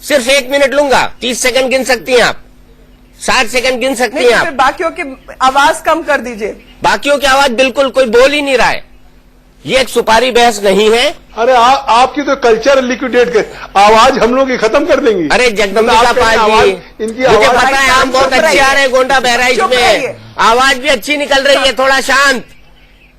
सिर्फ 1 मिनट लूंगा, 30 सेकंड गिन सकती हैं आप, 60 सेकंड गिन सकती हैं आप। बाकियों की आवाज कम कर दीजिए। बाकियों की आवाज बिल्कुल कोई बोल ही नहीं रहा है। ये एक सुपारी बहस नहीं है। अरे आपकी तो कल्चर लिक्विडेट कर, आवाज हम लोग की खत्म कर देंगे। अरे जगदम्बिका पाल जी, इनकी मुझे आवाज पता है आप बहुत अच्छे आ रहे हैं गोंडा बहराइच में, आवाज भी अच्छी निकल रही है, थोड़ा शांत।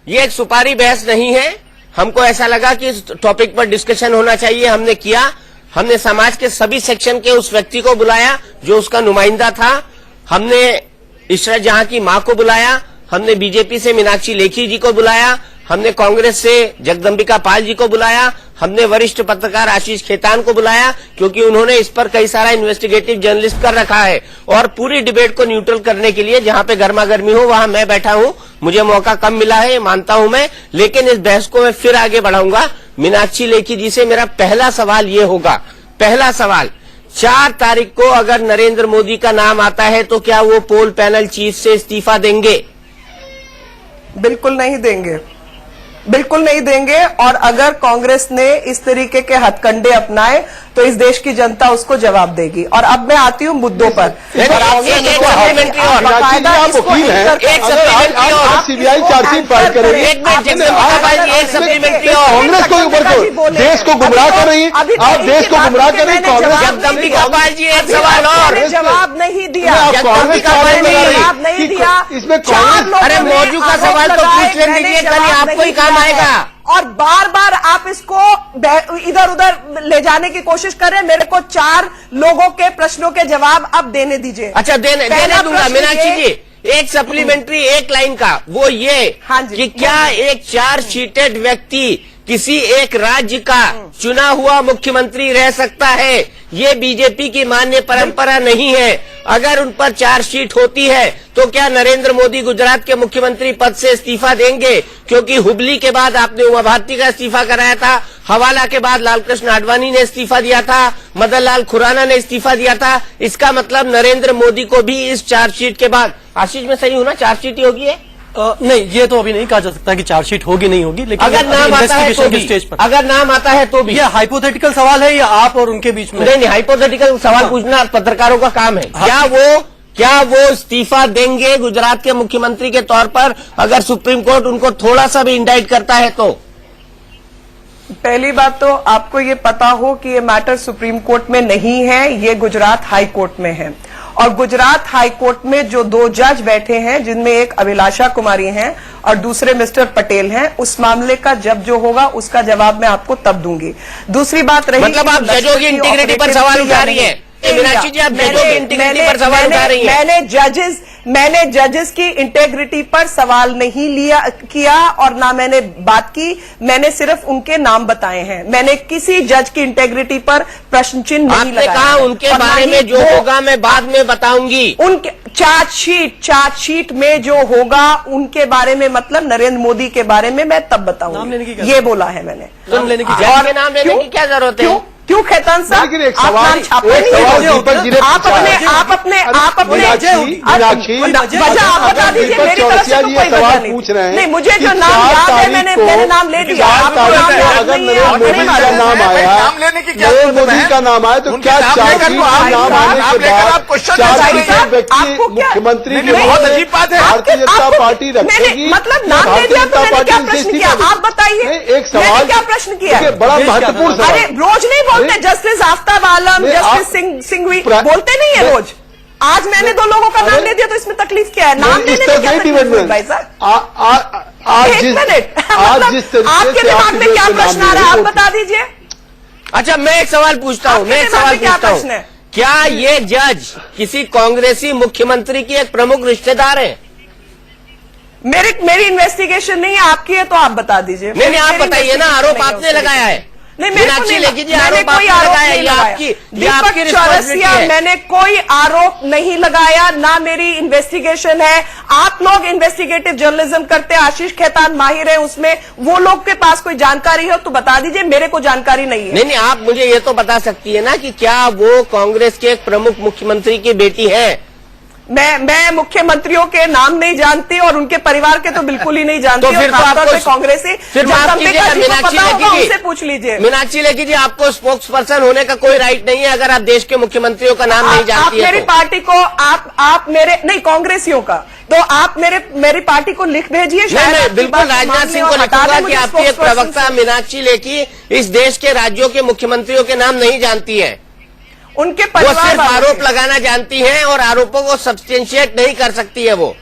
ये एक सुपारी बहस नहीं है। हमको ऐसा लगा कि इस टॉपिक पर डिस्कशन होना चाहिए, हमने किया। हमने समाज के सभी सेक्शन के उस व्यक्ति को बुलाया जो उसका नुमाइंदा था। हमने इशरत जहां की मां को बुलाया, हमने बीजेपी से मीनाक्षी लेखी जी को बुलाया, हमने कांग्रेस से जगदम्बिका पाल जी को बुलाया, हमने वरिष्ठ पत्रकार आशीष खेतान को बुलाया, क्योंकि उन्होंने इस पर कई सारा इन्वेस्टिगेटिव जर्नलिस्ट कर रखा है। और पूरी डिबेट को न्यूट्रल करने के लिए जहां पे गर्मा गर्मी हो वहां मैं बैठा हूं। मुझे मौका कम मिला है, ये मानता हूं मैं, लेकिन इस बहस को मैं फिर आगे बढ़ाऊंगा। मीनाक्षी लेखी जी से मेरा पहला सवाल ये होगा, पहला सवाल, 4 तारीख को अगर नरेंद्र मोदी का नाम आता है तो क्या वो पोल पैनल चीफ से इस्तीफा देंगे? बिल्कुल नहीं देंगे, बिल्कुल नहीं देंगे। और अगर कांग्रेस ने इस तरीके के हथकंडे अपनाए तो इस देश की जनता उसको जवाब देगी। और अब मैं आती हूँ मुद्दों पर। सीबीआई चार्जशीट फाइल करेगी, कांग्रेस को ऊपर को देश को गुमराह कर रही है, आप देश को गुमराह कर रही है कांग्रेस। जगदम्बिका पाल जी एक सवाल और, जवाब नहीं दिया, जवाब नहीं दिया इसमें कांग्रेस। अरे मौजू का सवाल तो पूछ लेने दीजिए, कल आपको ही काम आएगा। और बार बार आप इसको इधर उधर ले जाने की कोशिश कर रहे हैं। मेरे को 4 लोगों के प्रश्नों के जवाब अब देने दीजिए। अच्छा देने दूंगा मीनाक्षी जी। एक सप्लीमेंट्री एक लाइन का वो ये कि क्या एक चार्जशीटेड व्यक्ति किसी एक राज्य का चुना हुआ मुख्यमंत्री रह सकता है? ये बीजेपी की मान्य परंपरा नहीं है। अगर उन पर चार्जशीट होती है तो क्या नरेंद्र मोदी गुजरात के मुख्यमंत्री पद से इस्तीफा देंगे? क्योंकि हुबली के बाद आपने उमा भारती का इस्तीफा कराया था, हवाला के बाद लालकृष्ण आडवाणी ने इस्तीफा दिया था, मदन लाल खुराना ने इस्तीफा दिया था। इसका मतलब नरेंद्र मोदी को भी इस चार्जशीट के बाद, आशीष में सही हूं ना, चार्जशीट ही होगी? नहीं, ये तो अभी नहीं कहा जा सकता कि चार्जशीट होगी नहीं होगी, लेकिन अगर नाम आता है तो भी, स्टेज पर अगर नाम आता है तो भी। ये हाइपोथेटिकल सवाल है या आप और उनके बीच में? नहीं, हाइपोथेटिकल सवाल पूछना पत्रकारों का काम है। क्या वो इस्तीफा देंगे गुजरात के मुख्यमंत्री के तौर पर अगर सुप्रीम कोर्ट उनको थोड़ा सा भी इंडाइट करता है तो? पहली बात तो आपको ये पता हो कि ये मैटर सुप्रीम कोर्ट में नहीं है, ये गुजरात हाई कोर्ट में है। और गुजरात हाई कोर्ट में जो 2 जज बैठे हैं, जिनमें एक अभिलाषा कुमारी हैं और दूसरे मिस्टर पटेल हैं, उस मामले का जब जो होगा उसका जवाब मैं आपको तब दूंगी। दूसरी बात रही, मतलब आप जजों की इंटीग्रिटी पर सवाल उठा रही है? मीनाक्षी जी, आप जजों की इंटीग्रिटी पर सवाल उठा रही हैं? मैंने जजेस की इंटेग्रिटी पर सवाल नहीं किया और ना मैंने बात की। मैंने सिर्फ उनके नाम बताए हैं। मैंने किसी जज की इंटेग्रिटी पर प्रश्न चिन्ह नहीं लगाया। कहा उनके बारे में जो होगा मैं बाद में बताऊंगी। उनके चार्जशीट में जो होगा उनके बारे में, मतलब नरेंद्र मोदी के बारे में मैं तब बताऊंगी। ये बोला है मैंने। नाम लेने की क्या जरूरत है? क्यों खैतान साहब? लेकिन एक आप सवाल- नाम छापे एक नहीं सवाल है। दीपक जी ने आप पूछा अपने है। आप अपने मीनाक्षी, वजह आप बता दीजिए, दीपक मेरी तरफ से चौरसिया तो जी कोई ये सवाल वजह नहीं। पूछ रहे हैं नहीं, मुझे कि जो नाम 4 याद है तारीख मैंने को- नाम ले दिया। 4 आपको तारीख नाम को याद अगर नहीं है, नरेंद्र आपको नहीं मोदी का मालूम नाम है। आया, नाम लेने की क्या नरेंद्र जरूरत है? मोदी का नाम आया तो उनके क्या नाम लेकर चार्जशीट तो आप में नाम आने नाम के लेकर बाद आप क्वेश्चन चार्जशीट कर में व्यक्ति आपको क्या- मुख्यमंत्री नहीं, के नहीं, बहुत लिए अजीब बात है। भारतीय जनता आपको- पार्टी मैंने रखेगी। मतलब नाम ले भारतीय दिया तो जनता मैंने क्या पार्टी प्रश्न इसे किया? इस्तीफा आप बताइए। नहीं, एक मैंने सवाल क्या प्रश्न किया? देखिए, बड़ा महत्वपूर्ण सवाल। अरे रोज नहीं बोलते, जस्टिस आफ्ताब आलम, नहीं, जस्टिस आप- सिंघवी बोलते नहीं है रोज। आज मैंने 2 लोगों का नाम ले दिया तो इसमें तकलीफ क्या है? नाम लेने में क्या तकलीफ हुई भाई साहब? आज एक जिस मिनट, आज मतलब जिस तरीके आपके से दिमाग आपके में क्या नाम प्रश्न आ ले रहा है? आप रहे बता दीजिए। अच्छा, मैं एक सवाल पूछता हूँ, आपके मैं एक दिमाग सवाल में क्या पूछता प्रश्न है? हूँ, क्या ये जज किसी कांग्रेसी मुख्यमंत्री की एक प्रमुख रिश्तेदार है? मेरी इन्वेस्टिगेशन नहीं है, आपकी है तो आप बता दीजिए। नहीं, आप मेरी बताइए ना, investigation आरोप नहीं है आपने उसके लगाया लिए। है। नहीं, मेरे को मीनाक्षी नहीं लेखी जी, मैंने आरोप कोई आपने आरोप लगाया, नहीं ये लगाया। आपकी दीपक रिस्पॉन्सिबिलिटी चौरसिया, है। मैंने कोई आरोप नहीं लगाया, ना मेरी इन्वेस्टिगेशन है। आप लोग इन्वेस्टिगेटिव जर्नलिज्म करते हैं, आशीष खेतान माहिर है उसमें, वो लोग के पास कोई जानकारी हो तो बता दीजिए, मेरे को जानकारी नहीं है। नहीं, आप मुझे ये तो बता सकती है ना कि क्या वो कांग्रेस के एक प्रमुख मुख्यमंत्री की बेटी है? मैं मुख्यमंत्रियों के नाम नहीं जानती और उनके परिवार के तो बिल्कुल ही नहीं जानती। तो फिर और तो खासतौर आपको पे कांग्रेसी फिर माफ जगदम्बिका कीजिएगा, जी को मीनाक्षी पता होगा, लेखी उनसे जी, पूछ लीजिए। मीनाक्षी लेखी जी, आपको स्पोक्स पर्सन होने का कोई राइट नहीं है अगर आप देश के मुख्यमंत्रियों का नाम नहीं आप जानती मेरी है तो। पार्टी को आप मेरे नहीं कांग्रेसियों का तो आप मेरी पार्टी को लिख भेजिए। नहीं, शायद मैं आपकी बिल्कुल बात राजनाथ मानने सिंह और को हटा लिखूंगा दें कि मुझे आपकी एक spokesperson प्रवक्ता से। मीनाक्षी लेखी इस देश के राज्यों के मुख्यमंत्रियों के नाम नहीं जानती है। उनके वो परिवार सिर्फ वालों आरोप के। लगाना जानती है और आरोपों को सब्सटेंशिएट नहीं कर सकती है वो।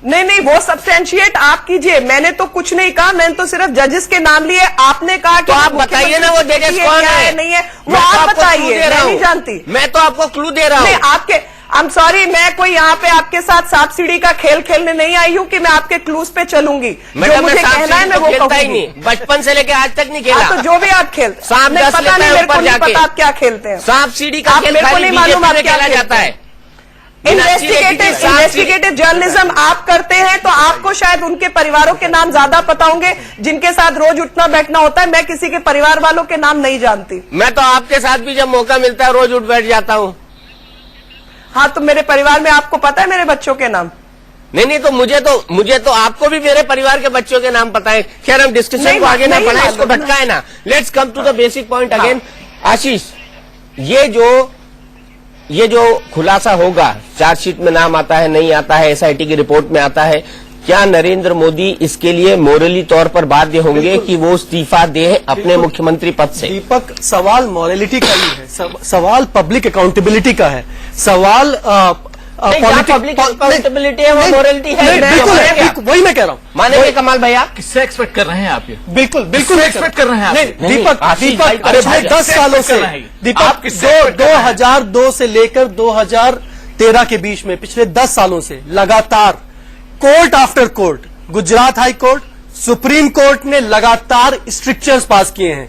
नहीं, वो सब्सटेंशिएट आप कीजिए, मैंने तो कुछ नहीं कहा, मैंने तो सिर्फ जजेस के नाम लिए। आपने कहा कि तो आप बताइए ना वो जजेस कौन क्या है? नहीं है, वो मैं तो आप आपको clue बताइए, दे रहा मैं नहीं हूं। जानती। मैं तो आपको क्लू दे रहा नहीं, हूँ। आपके आई एम सॉरी, मैं कोई यहाँ पे आपके साथ सांप सीढ़ी का खेल खेलने नहीं आई हूँ कि मैं आपके क्लूज पे चलूंगी। जो मैडम, मुझे मैं सांप कहना है सीढ़ी मैं तो वो खेलता ही कहूंगी। नहीं, बचपन से लेके आज तक नहीं हाँ, खेला। तो जो भी आप खेलते सांप नहीं, 10 पता लेता नहीं, है मेरे ऊपर को नहीं जाके। पता आप क्या खेलते हैं। सांप सीढ़ी का आप खेल मेरे को खाली नहीं मालूम बीजेपी आप में क्या खेला खेलते जाता हैं। है। मीनाक्षी लेखी जी, सांप सीढ़ी- इन्वेस्टिगेटिव जर्नलिज्म आप करते हैं तो आपको शायद उनके परिवारों के नाम ज्यादा पता होंगे जिनके साथ रोज उठना बैठना होता है। मैं किसी के परिवार वालों के नाम नहीं जानती। मैं तो आपके साथ भी जब मौका मिलता है रोज उठ बैठ जाता हूँ। हाँ, तो मेरे परिवार में आपको पता है मेरे बच्चों के नाम? नहीं, तो मुझे तो आपको भी मेरे परिवार के बच्चों के नाम पता है। खैर, हम डिस्कशन नहीं, को आगे ना नहीं बढ़ाएं, इसको मालूम। भटकाए ना। Let's come to the basic point हाँ। अगेन। आशीष, ये जो खुलासा होगा, चार्जशीट में नाम आता है नहीं आता है, एसआईटी की रिपोर्ट में आता है, क्या नरेंद्र मोदी इसके लिए मोरली तौर पर बाध्य होंगे कि वो इस्तीफा दे अपने मुख्यमंत्री पद से? दीपक, सवाल मॉरलिटी का ही है, सवाल पब्लिक अकाउंटेबिलिटी का है, सवाल पब्लिक अकाउंटेबिलिटी है, वो मोरलिटी है। बिल्कुल, वही मैं कह रहा हूँ। मानेंगे कमाल भैया? किससे एक्सपेक्ट कर रहे हैं आप ये? बिल्कुल एक्सपेक्ट कर रहे हैं आप? नहीं, दीपक, आशीष भाई, पिछले अरे 10 सालों से, दीपक, 2002 से लेकर 2013 के बीच में पिछले 10 सालों से लगातार court after court, Gujarat high court, supreme court ने लगातार स्ट्रिक्चर्स पास किए हैं।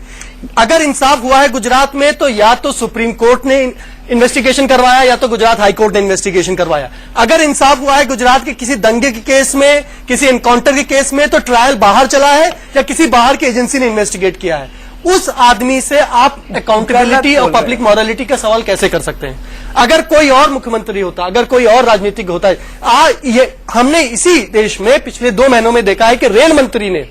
अगर इंसाफ हुआ है गुजरात में तो या तो सुप्रीम कोर्ट ने इन्वेस्टिगेशन करवाया या तो गुजरात हाई कोर्ट ने इन्वेस्टिगेशन करवाया। अगर इंसाफ हुआ है गुजरात के किसी दंगे के केस में, किसी एनकाउंटर के केस में, तो ट्रायल बाहर चला है या किसी बाहर की एजेंसी ने इन्वेस्टिगेट किया है। उस आदमी से आप अकाउंटेबिलिटी और पब्लिक मॉरलिटी का सवाल कैसे कर सकते हैं? अगर कोई और मुख्यमंत्री होता, अगर कोई और राजनीतिक होता है, ये हमने इसी देश में पिछले 2 महीनों में देखा है कि रेल मंत्री ने,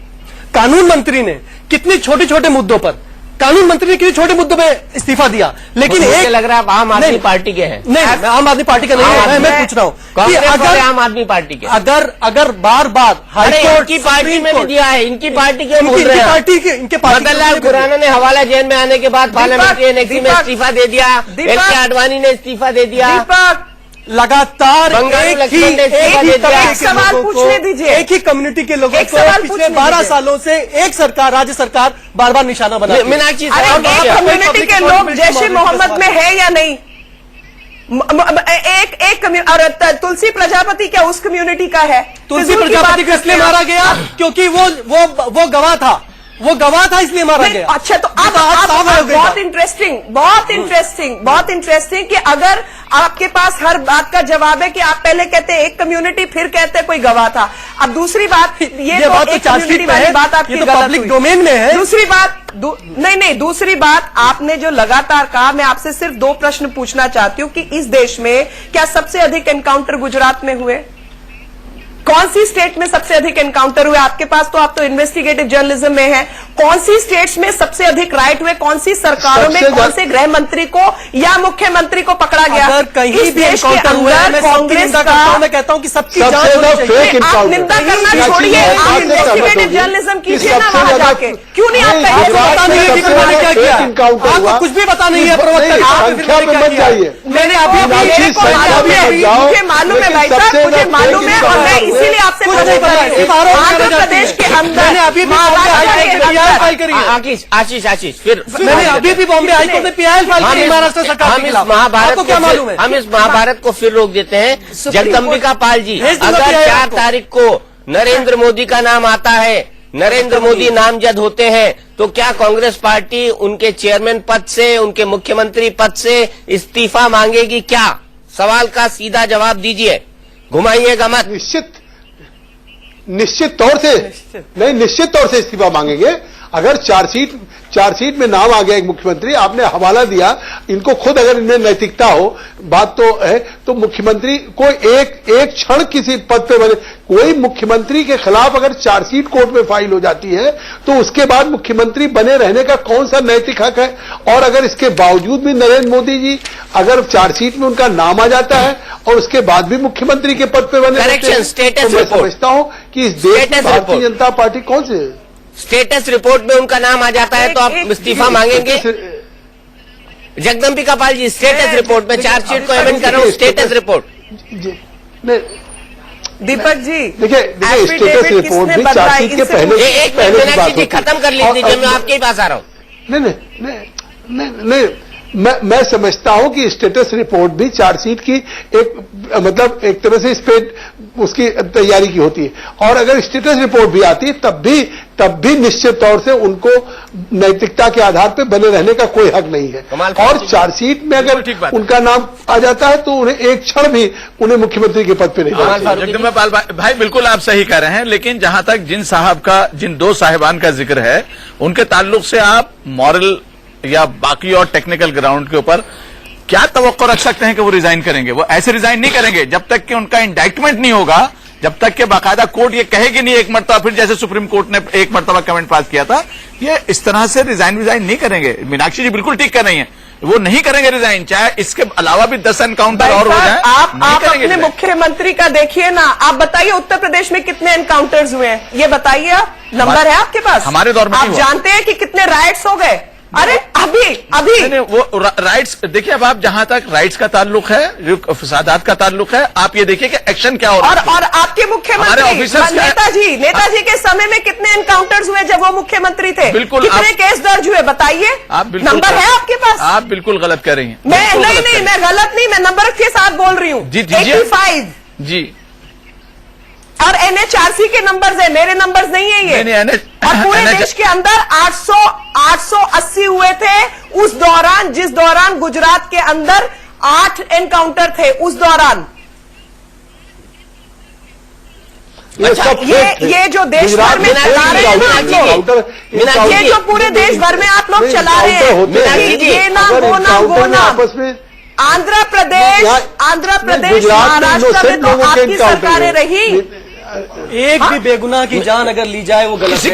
कानून मंत्री ने कितने छोटे छोटे मुद्दों पर, कानून मंत्री ने किसी छोटे मुद्दों पे इस्तीफा दिया, लेकिन मुझे लग रहा है आप आम आदमी नहीं, पार्टी के हैं। नहीं, मैं आम आदमी पार्टी का नहीं है, मैं पूछ रहा हूं कि कांग्रेस वाले अगर आम आदमी पार्टी के, अगर बार बार हाईकोर्ट, इनकी पार्टी में भी दिया है, इनकी पार्टी क्यों बोल रहे हैं? इनके पार्टी मदनलाल खुराना ने हवाला जेल में आने के बाद पार्लियामेंट्री एनेक्सी में इस्तीफा दे दिया, एल.के. आडवाणी ने इस्तीफा दे दिया, दीपक, लगातार बंगारू एक लक्ष्मण ने इस्तीफा दे दिया। एक सवाल पूछने दीजिए। एक ही कम्युनिटी के लोगों एक को सवाल पिछले पूछने 12 दीजिए। सालों से एक सरकार, राज्य सरकार बार बार निशाना बना मीनाक्षी अरे साहब, एक आप- कम्युनिटी के लोग जैश मोहम्मद में है या नहीं? एक और तुलसी प्रजापति क्या उस कम्युनिटी का है? तुलसी फिजूल की प्रजापति बात को इसलिए करते हैं। मारा गया क्योंकि वो गवाह था, वो गवाह था इसलिए मारा गया। अच्छा, तो अब बहुत इंटरेस्टिंग कि अगर आपके पास हर बात का जवाब है कि आप पहले कहते हैं एक कम्युनिटी, फिर कहते हैं कोई गवाह था। अब दूसरी बात, ये बात तो एक कम्युनिटी वाली बात आपकी गलत पब्लिक हुई। डोमेन में है। दूसरी बात नहीं, दूसरी बात आपने जो लगातार कहा, मैं आपसे सिर्फ 2 प्रश्न पूछना चाहती हूँ कि इस देश में क्या सबसे अधिक एनकाउंटर गुजरात में हुए? कौन सी स्टेट में सबसे अधिक एनकाउंटर हुए? आपके पास तो, आप तो इन्वेस्टिगेटिव जर्नलिज्म में हैं। कौन सी स्टेट्स में सबसे अधिक राइट हुए? कौन सी सरकारों में कौन से गृह मंत्री को या मुख्यमंत्री को पकड़ा गया? अगर कहीं इस भी देश के एनकाउंटर हुए, अंदर मैं सबकी कांग्रेस निंदा का, करता हूं, मैं कहता हूं कि सबकी जांच होनी चाहिए। आप निंदा करना छोड़िए, आप इन्वेस्टिगेटिव जर्नलिज्म कीजिए ना वहां जाके। क्यों नहीं आप आपको पता नहीं है कि मैंने क्या किया? आपको कुछ भी पता नहीं है प्रवक्ता, मैंने अभी मुझे मालूम है भाई साहब, मुझे मालूम है, और मैं इसीलिए आपसे प्रश्न कर रही हूँ। आंध्र प्रदेश के अंदर आशीष फिर मैंने अभी भी बॉम्बे हाईकोर्ट में पीआईएल फाइल की महाराष्ट्र सरकार के खिलाफ। आपको क्या मालूम है? हम इस महाभारत को फिर रोक देते हैं। जगदम्बिका पाल जी, अगर 4 तारीख को नरेंद्र मोदी का नाम आता है, नरेंद्र मोदी नामजद होते हैं, तो क्या कांग्रेस पार्टी उनके चेयरमैन पद से, उनके मुख्यमंत्री पद से इस्तीफा मांगेगी क्या? सवाल का सीधा जवाब दीजिए, घुमाइएगा मत। निश्चित तौर से इस्तीफा मांगेंगे। अगर चार्जशीट में नाम आ गया एक मुख्यमंत्री, आपने हवाला दिया, इनको खुद अगर इनमें नैतिकता हो, बात तो है, तो मुख्यमंत्री को एक क्षण किसी पद पे बने, कोई मुख्यमंत्री के खिलाफ अगर चार्जशीट कोर्ट में फाइल हो जाती है तो उसके बाद मुख्यमंत्री बने रहने का कौन सा नैतिक हक है? और अगर इसके बावजूद भी नरेंद्र मोदी जी, अगर चार्जशीट में उनका नाम आ जाता है और उसके बाद भी मुख्यमंत्री के पद पे बने रहते हैं, तो मैं समझता हूं कि इस देश में भारतीय जनता पार्टी कौन से स्टेटस रिपोर्ट में उनका नाम आ जाता है तो आप इस्तीफा मांगेंगे? जगदम्बिका पाल जी, स्टेटस रिपोर्ट में, चार्जशीट को अमेंड कर रहा हूँ, स्टेटस रिपोर्ट। दीपक जी देखिए स्टेटस रिपोर्ट भी चार्जशीट के पहले एक मिनट जी, खत्म कर लीजिए, मैं आपके पास आ रहा हूँ। नहीं, मैं समझता हूं कि स्टेटस रिपोर्ट भी चार्जशीट की एक तरह से इस पे उसकी तैयारी की होती है, और अगर स्टेटस रिपोर्ट भी आती है तब भी निश्चित तौर से उनको नैतिकता के आधार पर बने रहने का कोई हक नहीं है। और चार्जशीट में अगर उनका नाम आ जाता है तो उन्हें एक क्षण भी उन्हें मुख्यमंत्री के पद पर नहीं। जगदम्बिका पाल भाई बिल्कुल आप सही कह रहे हैं, लेकिन जहां तक जिन 2 साहिबान का जिक्र है, उनके ताल्लुक से आप मॉरल या बाकी और टेक्निकल ग्राउंड के ऊपर क्या तवक्को रख सकते हैं कि वो रिजाइन करेंगे? वो ऐसे रिजाइन नहीं करेंगे जब तक कि उनका इंडाइटमेंट नहीं होगा, जब तक कि बाकायदा कोर्ट ये कहेगी नहीं एक मरतबा, फिर जैसे सुप्रीम कोर्ट ने एक मरतबा कमेंट पास किया था, ये इस तरह से रिजाइन नहीं करेंगे। मीनाक्षी जी बिल्कुल ठीक कर रही हैं, वो नहीं करेंगे रिजाइन, चाहे इसके अलावा भी 10 एनकाउंटर और हो जाए। आप अपने मुख्यमंत्री का देखिए ना, आप बताइए उत्तर प्रदेश में कितने एनकाउंटर्स हुए हैं, ये बताइए आप, नंबर है आपके पास? हमारे दौर में आप जानते हैं कि कितने राइट्स हो गए? अरे अभी नहीं, वो राइट्स देखिए, अब आप जहां तक राइट्स का ताल्लुक है, जो फसादात का ताल्लुक है, आप ये देखिए कि एक्शन क्या हो रहा है। और आपके मुख्यमंत्री नेताजी के समय में कितने एनकाउंटर्स हुए जब वो मुख्यमंत्री थे? बिल्कुल। कितने केस दर्ज हुए बताइए? नंबर है आपके पास? आप बिल्कुल गलत कह रही हैं। मैं गलत नहीं, मैं नंबर के साथ बोल रही हूँ। 85 जी, और NHRC के नंबर्स है, मेरे नंबर्स नहीं है ये। और पूरे देश के अंदर 880 हुए थे उस दौरान, जिस दौरान गुजरात के अंदर 8 एनकाउंटर थे उस दौरान। ये जो देश भर में चला रहे हैं आप लोग, ये जो पूरे देश भर में आप लोग चला रहे हैं, ये नाम वो नाम आंध्र प्रदेश महाराष्ट्र में तो आपकी सरकारें रही। एक भी बेगुनाह की जान अगर ली जाए वो गलत है,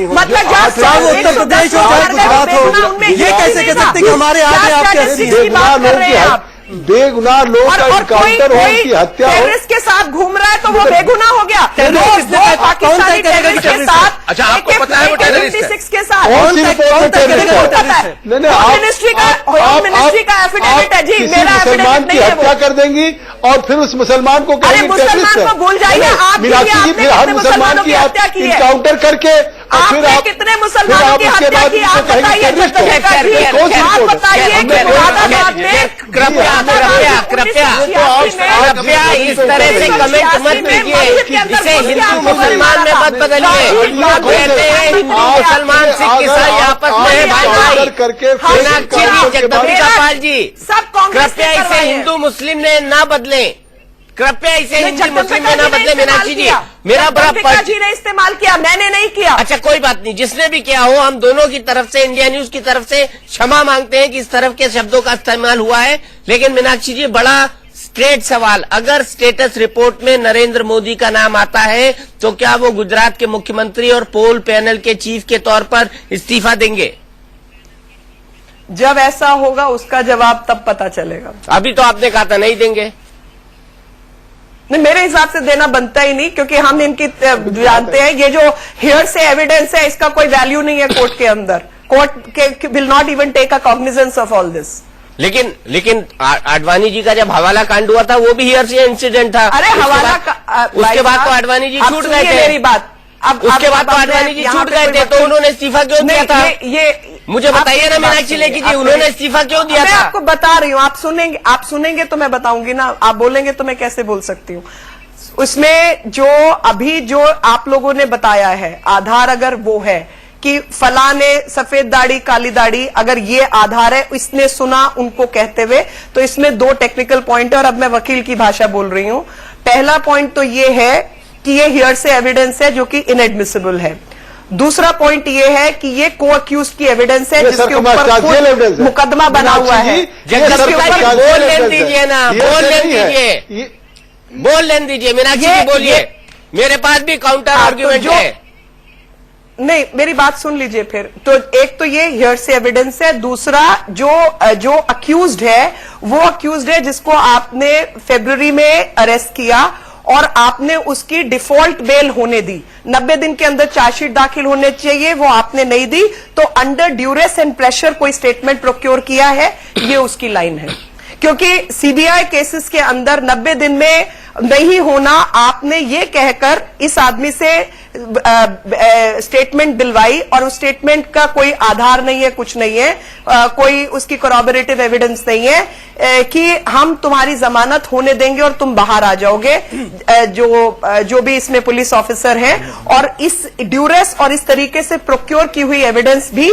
मतलब चाहे उत्तर प्रदेश हो चाहे गुजरात हो, ये कैसे कह सकते कि हमारे आगे आपके बेगुनाह लोग का एनकाउंटर हो, उनकी हत्या हो, टेररिस्ट के साथ घूम रहा है तो वो बेगुनाह हो गया। पाकिस्तानी टेररिस्ट के साथ, अच्छा आपको पता है वो टेररिस्ट के साथ होम मिनिस्ट्री का एफिडेविट है जी, मेरा मुसलमान की हत्या कर देंगी और फिर उस मुसलमान को कहेंगे टेररिस्ट है। भूल जाइए आप, मीनाक्षी जी, फिर हर मुसलमान की आप इनकाउंटर करके आपने कितने मुसलमानों की हत्या की? आप बताइए, आप बताइए कि मुरादाबाद में कृपया इस तरह से कमेंट मत कीजिए, इसे हिंदू मुसलमान में मत बदलिए। कहते हैं हिंदू मुसलमान सिख ईसाई आपस में है भाई भाई। मीनाक्षी जी, जगदम्बिका पाल जी, कृपया इसे हिंदू मुस्लिम ने ना बदले, कृपया इसे हिंदू मुस्लिम में ना बदले। मीनाक्षी जी, मेरा बड़ा जी ने इस्तेमाल किया, मैंने नहीं किया। अच्छा कोई बात नहीं, जिसने भी किया हो, हम दोनों की तरफ से, इंडिया न्यूज की तरफ से क्षमा मांगते हैं कि इस तरफ के शब्दों का इस्तेमाल हुआ है। लेकिन मीनाक्षी जी, बड़ा स्ट्रेट सवाल, अगर स्टेटस रिपोर्ट में नरेंद्र मोदी का नाम आता है तो क्या वो गुजरात के मुख्यमंत्री और पोल पैनल के चीफ के तौर पर इस्तीफा देंगे? जब ऐसा होगा उसका जवाब तब पता चलेगा। अभी तो आपने कहा था नहीं देंगे। नहीं, मेरे हिसाब से देना बनता ही नहीं, क्योंकि हम इनकी जानते हैं ये जो हियर से एविडेंस है इसका कोई वैल्यू नहीं है कोर्ट के अंदर। Court will not even take a cognizance of all this. लेकिन आडवाणी जी का जब हवाला कांड हुआ था वो भी हियर से इंसिडेंट था। अरे हवाला उसके बाद तो आडवाणी जी छूट गए थे। मेरी बात, अब उसके बाद तो आडवाणी जी छूट गए थे, तो उन्होंने इस्तीफा क्यों दिया था? ये मुझे बताइए ना मीनाक्षी लेखी जी, उन्होंने इस्तीफा क्यों दिया था? मैं आपको बता रही हूँ, आप सुनेंगे तो मैं बताऊंगी ना, आप बोलेंगे तो मैं कैसे बोल सकती हूँ। उसमें जो आप लोगों ने बताया है, आधार अगर वो है कि फला ने सफेद दाढ़ी काली दाढ़ी, अगर ये आधार है, इसने सुना उनको कहते हुए, तो इसमें दो टेक्निकल पॉइंट है और अब मैं वकील की भाषा बोल रही हूं। पहला पॉइंट तो ये है कि ये हियर से एविडेंस है जो कि इनएडमिसिबल है। दूसरा पॉइंट ये है कि ये को अक्यूज की एविडेंस है जिसके ऊपर मुकदमा बना हुआ है। बोल लेने दीजिए ना, बोल लेने दीजिए मीनाक्षी जी, बोलिए। मेरे पास भी काउंटर आर्ग्यूमेंट है। नहीं, मेरी बात सुन लीजिए फिर। तो एक तो ये हियर से एविडेंस है, दूसरा जो अक्यूज्ड है वो अक्यूज्ड है जिसको आपने फरवरी में अरेस्ट किया और आपने उसकी डिफॉल्ट बेल होने दी। 90 दिन के अंदर चार्जशीट दाखिल होने चाहिए, वो आपने नहीं दी, तो अंडर ड्यूरेस एंड प्रेशर कोई स्टेटमेंट प्रोक्योर किया है, ये उसकी लाइन है। क्योंकि सीबीआई केसेस के अंदर 90 दिन में नहीं होना, आपने ये कहकर इस आदमी से स्टेटमेंट दिलवाई और उस स्टेटमेंट का कोई आधार नहीं है, कुछ नहीं है, कोई उसकी कोरॉबरेटिव एविडेंस नहीं है कि हम तुम्हारी जमानत होने देंगे और तुम बाहर आ जाओगे, जो भी इसमें पुलिस ऑफिसर हैं। और इस ड्यूरेस और इस तरीके से प्रोक्योर की हुई एविडेंस भी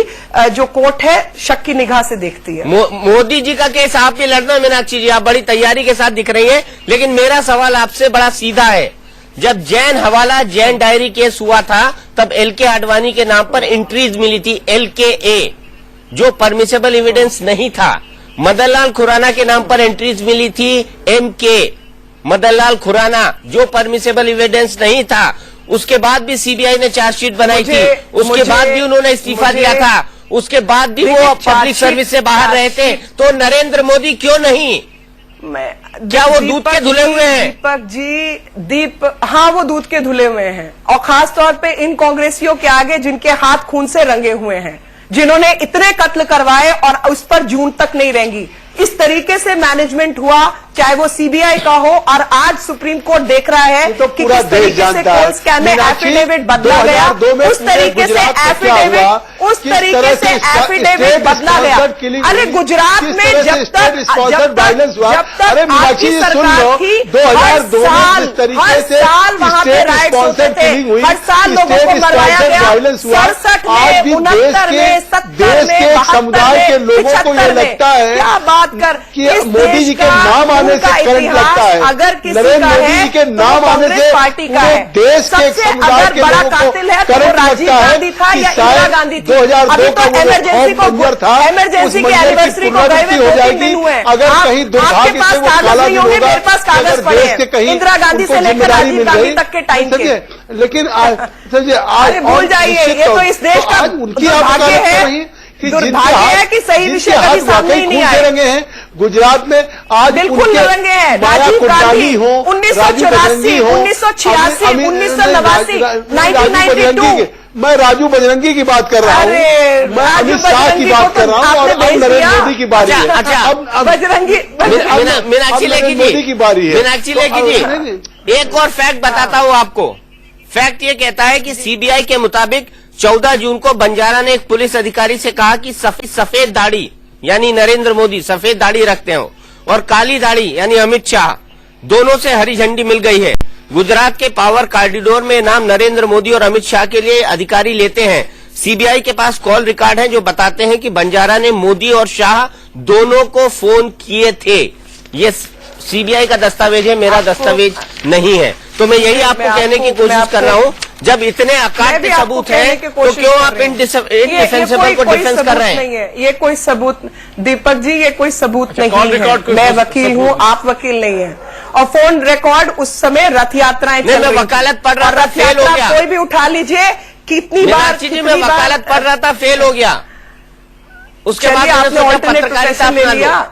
जो कोर्ट है शक की निगाह से देखती है। मोदी जी का केस आप भी लड़ना मीनाक्षी जी, आप बड़ी तैयारी के साथ दिख रही है, लेकिन मेरा सवाल आपसे बड़ा सीधा है। जब जैन हवाला जैन डायरी केस हुआ था तब एलके आडवाणी के नाम पर एंट्रीज मिली थी, LKA, जो परमिसेबल एविडेंस नहीं था। मदनलाल खुराना के नाम पर एंट्रीज मिली थी MK, मदनलाल खुराना, जो परमिसेबल एविडेंस नहीं था। उसके बाद भी सीबीआई ने चार्जशीट बनाई थी, उसके बाद भी उन्होंने इस्तीफा दिया था, उसके बाद भी वो पब्लिक सर्विस से बाहर रहे थे। तो नरेंद्र मोदी क्यों नहीं? क्या वो दूध के धुले हुए हैं? दीपक जी, हाँ वो दूध के धुले हुए हैं, और खास तौर पे इन कांग्रेसियों के आगे जिनके हाथ खून से रंगे हुए हैं, जिन्होंने इतने कत्ल करवाए और उस पर जून तक नहीं रहेंगी। इस तरीके से मैनेजमेंट हुआ, चाहे वो सीबीआई का हो, और आज सुप्रीम कोर्ट देख रहा है तो कि किस तरीके से कोल स्कैम में एफिडेविट बदला गया, उस तरीके से एफिडेविट बदला गया। अरे गुजरात में जब तक आपकी सरकार थी, हर साल वहां पे राइट्स होते थे, हर साल लोगों को मरवाया गया। 67 में, 69 में, 70 में, 72 में, 75 में, क्या बात कर, मोदी जी के नाम आने से करंट लगता है। अगर किसी नरेंद्र का मोदी है जी के नाम आने से पार्टी का है, देश के समुदाय के बड़ा लोगों कातिल है को तो करंट राजीव लगता है गांधी था कि या इंदिरा गांधी थी। 2002 अभी का तो इमरजेंसी की एनिवर्सरी को गए हुए 2-3 दिन हुए। अगर कहीं दुर्भाग्य से वो काला दिन होगा, मेरे पास कागज पड़े हैं इंदिरा गांधी से लेकर राजीव गांधी तक के टाइम के। लेकिन आज भूल जाइए, ये तो इस देश का दुर्भाग्य है, दुर्भाग्य है कि सही विषय कभी सामने ही नहीं आए। रंगे हैं गुजरात में आज, बिल्कुल रंगे हैं। राजीव गांधी 1984, 1986, 1989, 1992। मैं राजू बजरंगी की बात कर रहा हूँ, मैं अमित शाह की बात कर रहा हूँ, और अब नरेंद्र मोदी की बारी है। अब बजरंगी मीनाक्षी लेखी मोदी की बारी है। मीनाक्षी लेखी जी, एक और फैक्ट बताता हूँ आपको। फैक्ट ये कहता है कि सीबीआई के मुताबिक 14 जून को बंजारा ने एक पुलिस अधिकारी से कहा कि सफेद दाढ़ी यानी नरेंद्र मोदी सफेद दाढ़ी रखते हो और काली दाढ़ी यानी अमित शाह, दोनों से हरी झंडी मिल गई है। गुजरात के पावर कॉरिडोर में नाम नरेंद्र मोदी और अमित शाह के लिए अधिकारी लेते हैं। सीबीआई के पास कॉल रिकॉर्ड है जो बताते हैं कि बंजारा ने मोदी और शाह दोनों को फोन किए थे। ये सीबीआई का दस्तावेज है, मेरा दस्तावेज नहीं है। तो मैं यही आपको कहने की कोशिश कर रहा हूँ, जब इतने अकाट्य सबूत हैं तो क्यों आप इनडिफेंसिबल को डिफेंस कर रहे हैं? ये कोई सबूत, दीपक जी, ये कोई सबूत नहीं है। मैं वकील हूँ, आप वकील नहीं है। और फोन रिकॉर्ड उस समय रथ यात्राएं चल रही थी। वकालत पढ़ रहा था, रथ यात्रा कोई भी उठा लीजिए, कितनी बार मैं वकालत पढ़ रहा था, फेल हो गया। उसके बाद आपने ऑल्टरनेट प्रोफेशन ले लिया।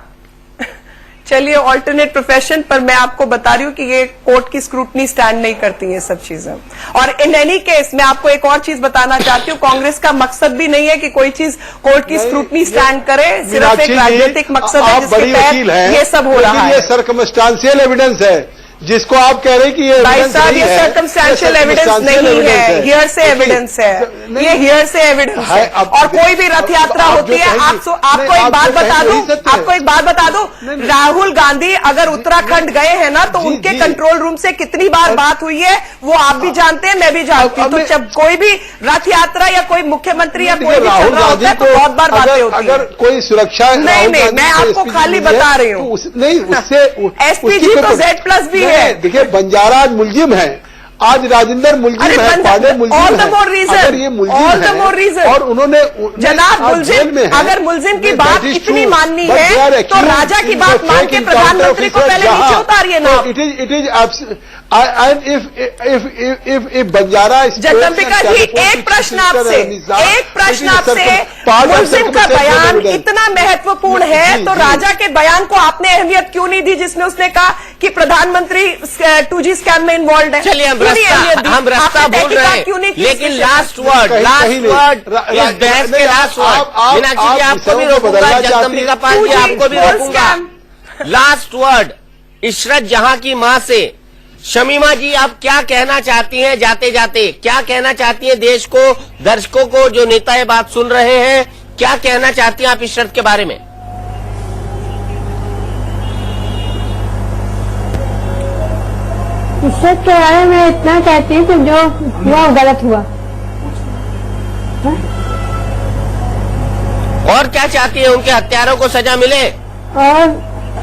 चलिए ऑल्टरनेट प्रोफेशन पर मैं आपको बता रही हूँ कि ये कोर्ट की स्क्रूटनी स्टैंड नहीं करती ये सब चीजें। और इन एनी केस मैं आपको एक और चीज बताना चाहती हूँ, कांग्रेस का मकसद भी नहीं है कि कोई चीज कोर्ट की स्क्रूटनी स्टैंड करे, सिर्फ एक राजनीतिक मकसद है जिसके तहत ये सब हो रहा है। ये सर्कमस्टांशियल एविडेंस है जिसको आप कह रहे हैं कि ये भाई साहब, ये सर्कमस्टेंशियल एविडेंस नहीं है, हियर से एविडेंस है, ये हियर से एविडेंस है। और कोई भी रथ यात्रा होती है, आपको एक बात बता दूं, आपको एक बात बता दूं, राहुल गांधी अगर उत्तराखंड गए हैं ना तो उनके कंट्रोल रूम से कितनी बार बात हुई है वो आप भी जानते हैं, मैं भी जानती हूँ। तो जब कोई भी रथ यात्रा या कोई मुख्यमंत्री या कोई भी चल रहा होता है तो बहुत बार बातें होती है। अगर कोई सुरक्षा नहीं, मैं आपको खाली बता रही हूँ। नहीं, उससे एसपीजी तो Z+ भी है। देखिए, बंजारा आज मुलजिम है, आज राजेंद्र मुलजिम है, पांडे मुलजिम है। ऑल द मोर रीजन, अगर ये मुलजिम है और उन्होंने जनाब मुलजिम, अगर मुलजिम की बात इतनी माननी है तो राजा की बात मान के प्रधानमंत्री को पहले नीचे उतारिए ना। It is if Banjara Jagdambika ji, एक प्रश्न आपसे, मुलजिम का बयान इतना महत्वपूर्ण है तो राजा के बयान को आपने अहमियत क्यों नहीं दी जिसमें उसने कहा कि प्रधानमंत्री 2G स्कैम में इन्वॉल्व है? चलिए हम रास्ता बोल रहे हैं, लेकिन लास्ट वर्ड इस बहस के लास्ट वर्ड मीनाक्षी जी आपको भी रोकूंगा, जगदम्बिका पाल जी आपको भी रोकूंगा। लास्ट वर्ड इशरत जहां की मां से शमीमा जी, आप क्या कहना चाहती हैं जाते जाते? क्या कहना चाहती हैं देश को, दर्शकों को जो नेता ये बात सुन रहे हैं, क्या कहना चाहती हैं आप इशरत के बारे में? इशरत के बारे में इतना कहती हूँ कि जो हुआ गलत हुआ। और क्या चाहती है? उनके हत्यारों को सजा मिले। और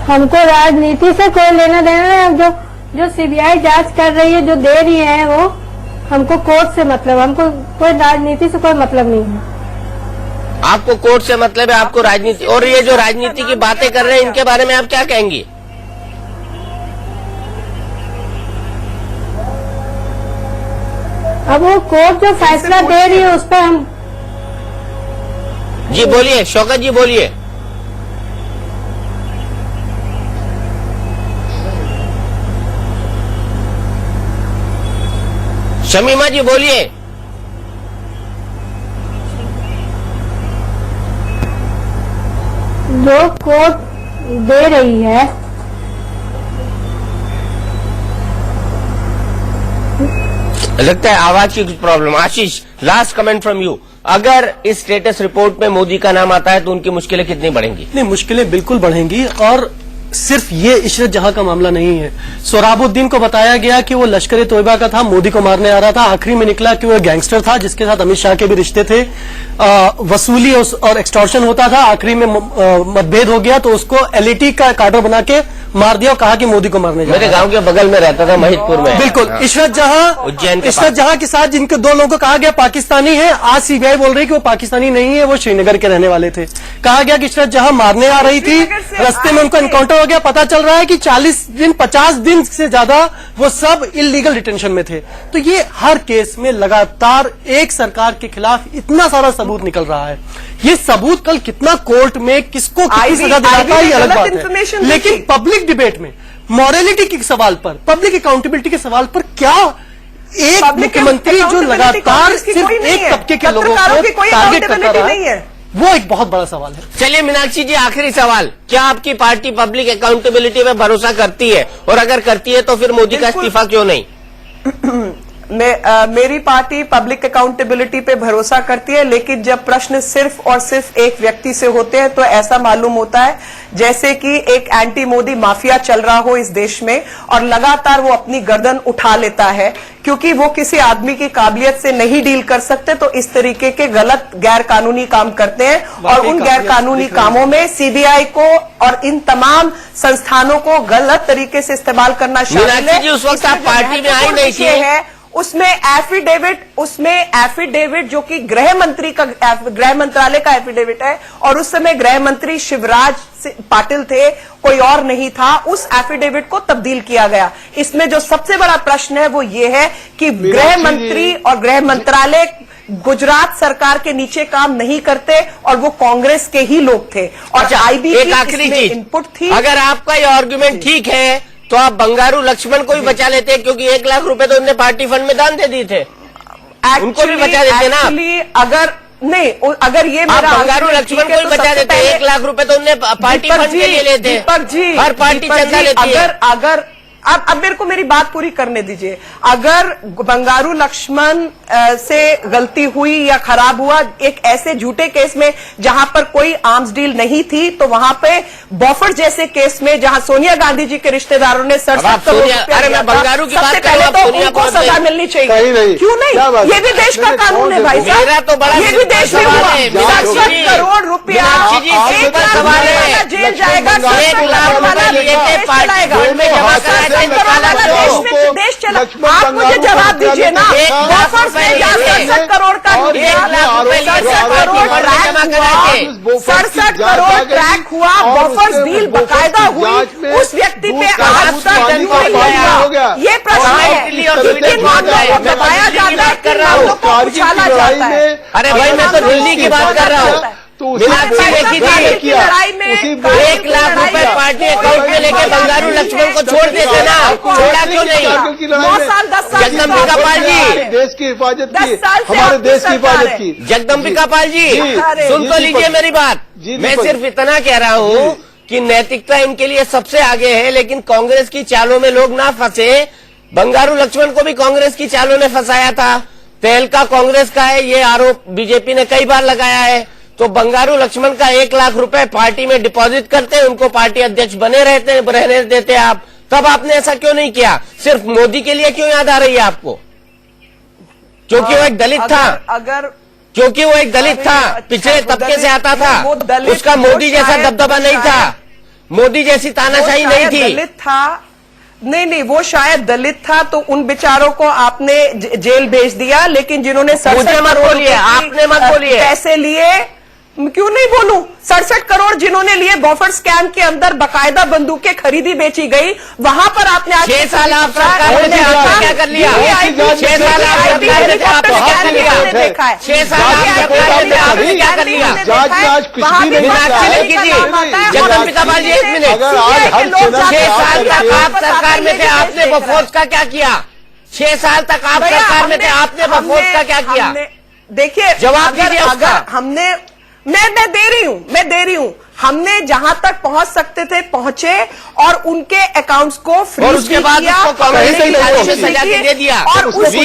हमको राजनीति से कोई लेना देना है। जो सीबीआई जांच कर रही है, जो दे रही है, वो हमको कोर्ट से मतलब, हमको कोई राजनीति से कोई मतलब नहीं है। आपको कोर्ट से मतलब है, आपको राजनीति। और ये जो राजनीति की बातें कर रहे हैं इनके बारे में आप क्या कहेंगी? अब वो कोर्ट जो फैसला दे रही है उस पर हम। जी बोलिए, शौकत जी बोलिए। शमीमा जी बोलिए। जो कोर्ट दे रही है लगता है आवाज की कुछ problem. Ashish, last comment from you. अगर इस स्टेटस रिपोर्ट में मोदी का नाम आता है तो उनकी मुश्किलें कितनी बढ़ेंगी? नहीं, मुश्किलें बिल्कुल बढ़ेंगी। और सिर्फ ये इशरत जहां का मामला नहीं है। सोहराबुद्दीन को बताया गया कि वो लश्कर ए तोयबा का था, मोदी को मारने आ रहा था। आखिरी में निकला कि वो गैंगस्टर था जिसके साथ अमित शाह के भी रिश्ते थे। वसूली और एक्सटॉर्शन होता था। आखिरी में मतभेद हो गया तो उसको एलईटी का काडर बना के मार दिया और कहा कि मोदी को मारने जा रहा है। मेरे गांव के बगल में रहता था, महिदपुर में। बिल्कुल। इशरत जहां के साथ जिनके दो लोगों को कहा गया पाकिस्तानी है, आज सीबीआई बोल रही कि वो पाकिस्तानी नहीं है, वो श्रीनगर के रहने वाले थे। कहा गया कि इशरत जहां मारने आ रही थी, रास्ते में उनको एनकाउंटर हो गया। पता चल रहा है कि 40 दिन 50 दिन से ज्यादा वो सब इलीगल डिटेंशन में थे। तो ये हर केस में लगातार एक सरकार के खिलाफ इतना सारा सबूत निकल रहा है। ये सबूत कल कितना कोर्ट में किसको कितनी सजा दिलाता है ये अलग बात है, लेकिन पब्लिक डिबेट में मॉरलिटी के सवाल पर, पब्लिक अकाउंटेबिलिटी के सवाल पर क्या एक मुख्यमंत्री जो लगातार सिर्फ एक तबके के लोगों को टारगेट करता रहा है, वो एक बहुत बड़ा सवाल है। चलिए मीनाक्षी जी, आखिरी सवाल, क्या आपकी पार्टी पब्लिक अकाउंटेबिलिटी में भरोसा करती है? और अगर करती है तो फिर मोदी का इस्तीफा क्यों नहीं? मेरी पार्टी पब्लिक अकाउंटेबिलिटी पे भरोसा करती है, लेकिन जब प्रश्न सिर्फ और सिर्फ एक व्यक्ति से होते हैं तो ऐसा मालूम होता है जैसे कि एक एंटी मोदी माफिया चल रहा हो इस देश में और लगातार वो अपनी गर्दन उठा लेता है क्योंकि वो किसी आदमी की काबिलियत से नहीं डील कर सकते, तो इस तरीके के गलत गैर कानूनी काम करते हैं और उन गैर कानूनी कामों में सीबीआई को और इन तमाम संस्थानों को गलत तरीके से इस्तेमाल करना शामिल है। उस वक्त आप पार्टी में आई नहीं थी। उसमें एफिडेविट जो कि गृह मंत्रालय का एफिडेविट है और उस समय गृह मंत्री शिवराज पाटिल थे, कोई और नहीं था, उस एफिडेविट को तब्दील किया गया। इसमें जो सबसे बड़ा प्रश्न है वो ये है कि गृह मंत्री और गृह मंत्रालय गुजरात सरकार के नीचे काम नहीं करते और वो कांग्रेस के ही लोग थे। और आईबी एक आखिरी चीज इनपुट थी। अगर आपका ये आर्गुमेंट ठीक है तो आप बंगारू लक्ष्मण को भी बचा लेते हैं क्योंकि 1 लाख रुपए तो उनने पार्टी फंड में दान दे दिए थे, उनको भी बचा देते ना। अगर ये मेरा बंगारू लक्ष्मण को भी बचा देते, 1 लाख रुपए तो उनने पार्टी फंड के लिए लेते। दीपक जी, हर पार्टी चंदा लेती है। अगर अब मेरे को मेरी बात पूरी करने दीजिए। अगर बंगारू लक्ष्मण से गलती हुई या खराब हुआ एक ऐसे झूठे केस में जहां पर कोई आर्म्स डील नहीं थी, तो वहां पे बॉफर्ड जैसे केस में जहां सोनिया गांधी जी के रिश्तेदारों ने 67 करोड़ रुपया दिया था, सबसे पहले तो उनको सजा मिलनी चाहिए। क्यों नहीं? ये भी देश का कानून है भाई साहब, ये भी देश में हुआ। 67 करोड़ रुपया, 1 लाख वाला जेल जाएगा, 1 लाख वाला देश चला। आप मुझे जवाब दीजिए ना, बॉफर्स में 67 करोड़ का 67 करोड़ ट्रैक हुआ, बॉफर्स डील बाकायदा हुई, उस व्यक्ति पे आज तक ये प्रश्न है, किन मामलों को बताया जाता है, किन मामलों को उछाला जाता है। अरे भाई मैं तो दिल्ली की बात कर रहा हूँ। की लड़ाई में 1 लाख रुपए पार्टी अकाउंट में लेके बंगारू लक्ष्मण को छोड़ देते ना, छोड़ा क्यों नहीं? 9 साल 10 साल जगदम्बिका पाल जी, देश की हिफाजत की, 10 साल से हमारे देश की हिफाजत है। की। जगदम्बिका पाल जी सुन तो लीजिए मेरी बात। मैं सिर्फ इतना कह रहा हूँ कि नैतिकता इनके लिए सबसे आगे है, लेकिन कांग्रेस की चालों में लोग ना फंसे। बंगारू लक्ष्मण को भी कांग्रेस की चालों ने फंसाया था। तहलका कांग्रेस का है, ये आरोप बीजेपी ने कई बार लगाया है। तो बंगारू लक्ष्मण का 1 लाख रुपए पार्टी में डिपॉजिट करते, उनको पार्टी अध्यक्ष बने रहने देते आप। तब आपने ऐसा क्यों नहीं किया? सिर्फ मोदी के लिए क्यों याद आ रही है आपको? क्योंकि वो एक दलित था, क्योंकि वो एक दलित था, पिछड़े तबके से आता था, उसका मोदी जैसा दबदबा नहीं था, मोदी जैसी तानाशाही नहीं थी। दलित था नहीं, वो शायद दलित था तो उन बेचारों को आपने जेल भेज दिया, लेकिन जिन्होंने मुझे मत बोलिए, आपने मत बोलिए, पैसे लिए, क्यों नहीं बोलूं? 67 करोड़ जिन्होंने लिए बॉफर स्कैम के अंदर बकायदा बंदूकें खरीदी बेची गई, वहां पर आपने 6 साल आप सरकार में आपने क्या कर लिया? 6 साल आप सरकार में आपने देखा है, 6 साल आप सरकार में आपने क्या कर लिया? जगदम्बिका पाल जी 1 मिनट, 6 साल तक आप सरकार में थे, आपने बफोर्स का क्या किया? 6 साल तक आप सरकार में थे, आपने बफोर्स का क्या किया? देखिए जवाब दीजिए उसका। हमने मैं दे रही हूं। हमने जहां तक पहुंच सकते थे पहुंचे और उनके अकाउंट्स को फ्रीज और उसके बाद किया, उसको कांग्रेस की साजिश में सजा के दे दिया। और उसके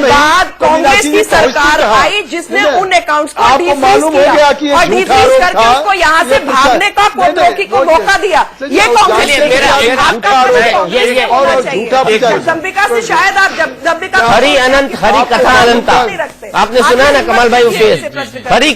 बाद कांग्रेस की सरकार आई जिसने उन अकाउंट्स को डीफ्रीज किया और डीफ्रीज करके उसको यहां से भागने का कोटोकी को मौका दिया। ये कांग्रेस जगदम्बिका से शायद आप जगदम्बिका हरि अनंत हरि कथा अनंता आपने सुना ना कमल भाई उपेश, हरि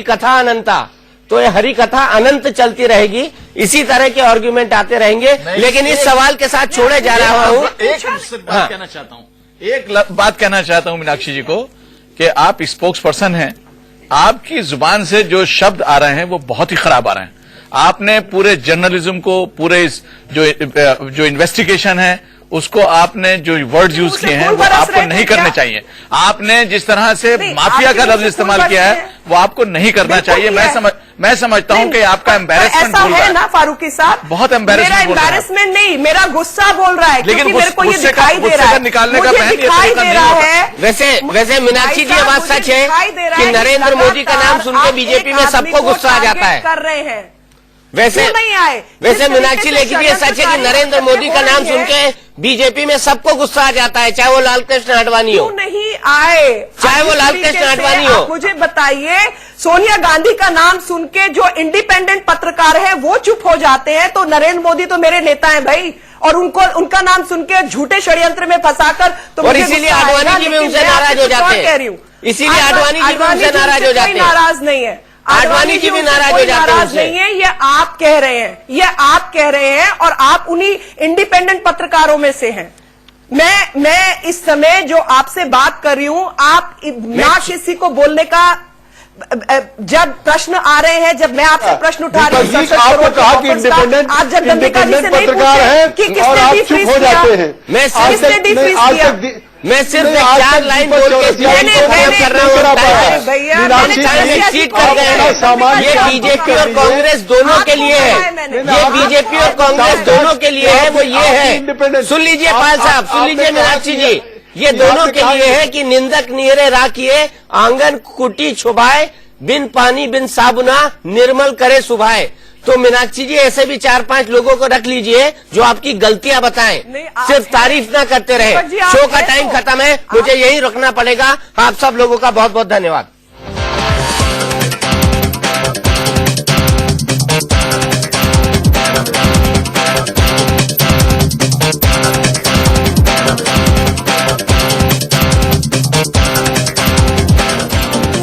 कथा अनंता। तो ये हरि कथा अनंत चलती रहेगी, इसी तरह के आर्गुमेंट आते रहेंगे। लेकिन इस सवाल के साथ छोड़े जा रहा हूँ। एक बात कहना चाहता हूँ, एक बात कहना चाहता हूँ मीनाक्षी जी को कि आप स्पोक्स पर्सन हैं, आपकी जुबान से जो शब्द आ रहे हैं वो बहुत ही खराब आ रहे हैं। आपने पूरे जर्नलिज्म को, पूरे जो इन्वेस्टिगेशन है उसको आपने जो वर्ड्स यूज किए हैं वो आपको नहीं करने चाहिए। आपने जिस तरह से माफिया का लफ्ज इस्तेमाल किया है वो आपको नहीं करना चाहिए। मैं समझता हूं कि आपका एम्बैरेसमेंट बोल रहा है ना फारूकी साहब, बहुत एम्बैरेसमेंट नहीं, मेरा गुस्सा बोल रहा है, लेकिन मेरे को ये दिखाई दे रहा है, निकालने का दिखाई दे रहा है। वैसे मीनाक्षी जी ये बात सच है कि नरेंद्र मोदी का नाम सुन के बीजेपी में सबको गुस्सा आ जाता है। कर रहे हैं वैसे मीनाक्षी लेकिन ये सच है कि नरेंद्र मोदी का नाम सुन के बीजेपी में सबको गुस्सा आ जाता है, चाहे वो लालकृष्ण आडवाणी हो। क्यों नहीं आए? चाहे वो लालकृष्ण आडवाणी हो। मुझे बताइए, सोनिया गांधी का नाम सुन के जो इंडिपेंडेंट पत्रकार है वो चुप हो जाते हैं, तो नरेंद्र मोदी तो मेरे नेता हैं भाई, और उनका नाम सुन के झूठे षड्यंत्र में फंसाकर तो और इसीलिए आडवाणी जी भी उनसे नाराज हो जाते हैं। कह रही हूँ, इसीलिए आडवाणी जी भी उनसे नाराज हो जाते हैं। नाराज नहीं है, आडवाणी जी भी नाराज हो जाते हैं उनसे। नहीं है, ये आप कह रहे हैं, ये आप कह रहे हैं, और आप उन्हीं इंडिपेंडेंट पत्रकारों में से हैं। मैं इस समय जो आपसे बात कर रही हूं, आप ना किसी को बोलने का, जब प्रश्न आ रहे हैं, जब मैं आपसे प्रश्न उठा रही हूँ, आपने कहा कि इंडिपेंडेंट आज जगदम्बिका जी से नहीं पत्रकार है कि और आप चुप हो जाते हैं। किसने डिफ्रीज किया? मैं सिर्फ एक 4 लाइन बोल के कर रहा हूँ भैया, सीट कर गए हैं। ये बीजेपी और कांग्रेस दोनों के लिए है, ये बीजेपी और कांग्रेस दोनों के लिए है। वो ये है, सुन लीजिए पाल साहब, सुन लीजिए मीनाक्षी जी, ये दोनों के लिए है कि निंदक निहरे राखिए, आंगन कुटी छुभाए, बिन पानी बिन साबुना निर्मल करे सुभाए। तो मीनाक्षी जी ऐसे भी 4-5 लोगों को रख लीजिए जो आपकी गलतियां बताएं, सिर्फ तारीफ ना करते रहे। शो का टाइम खत्म है, मुझे यही रुकना पड़ेगा। आप सब लोगों का बहुत बहुत धन्यवाद।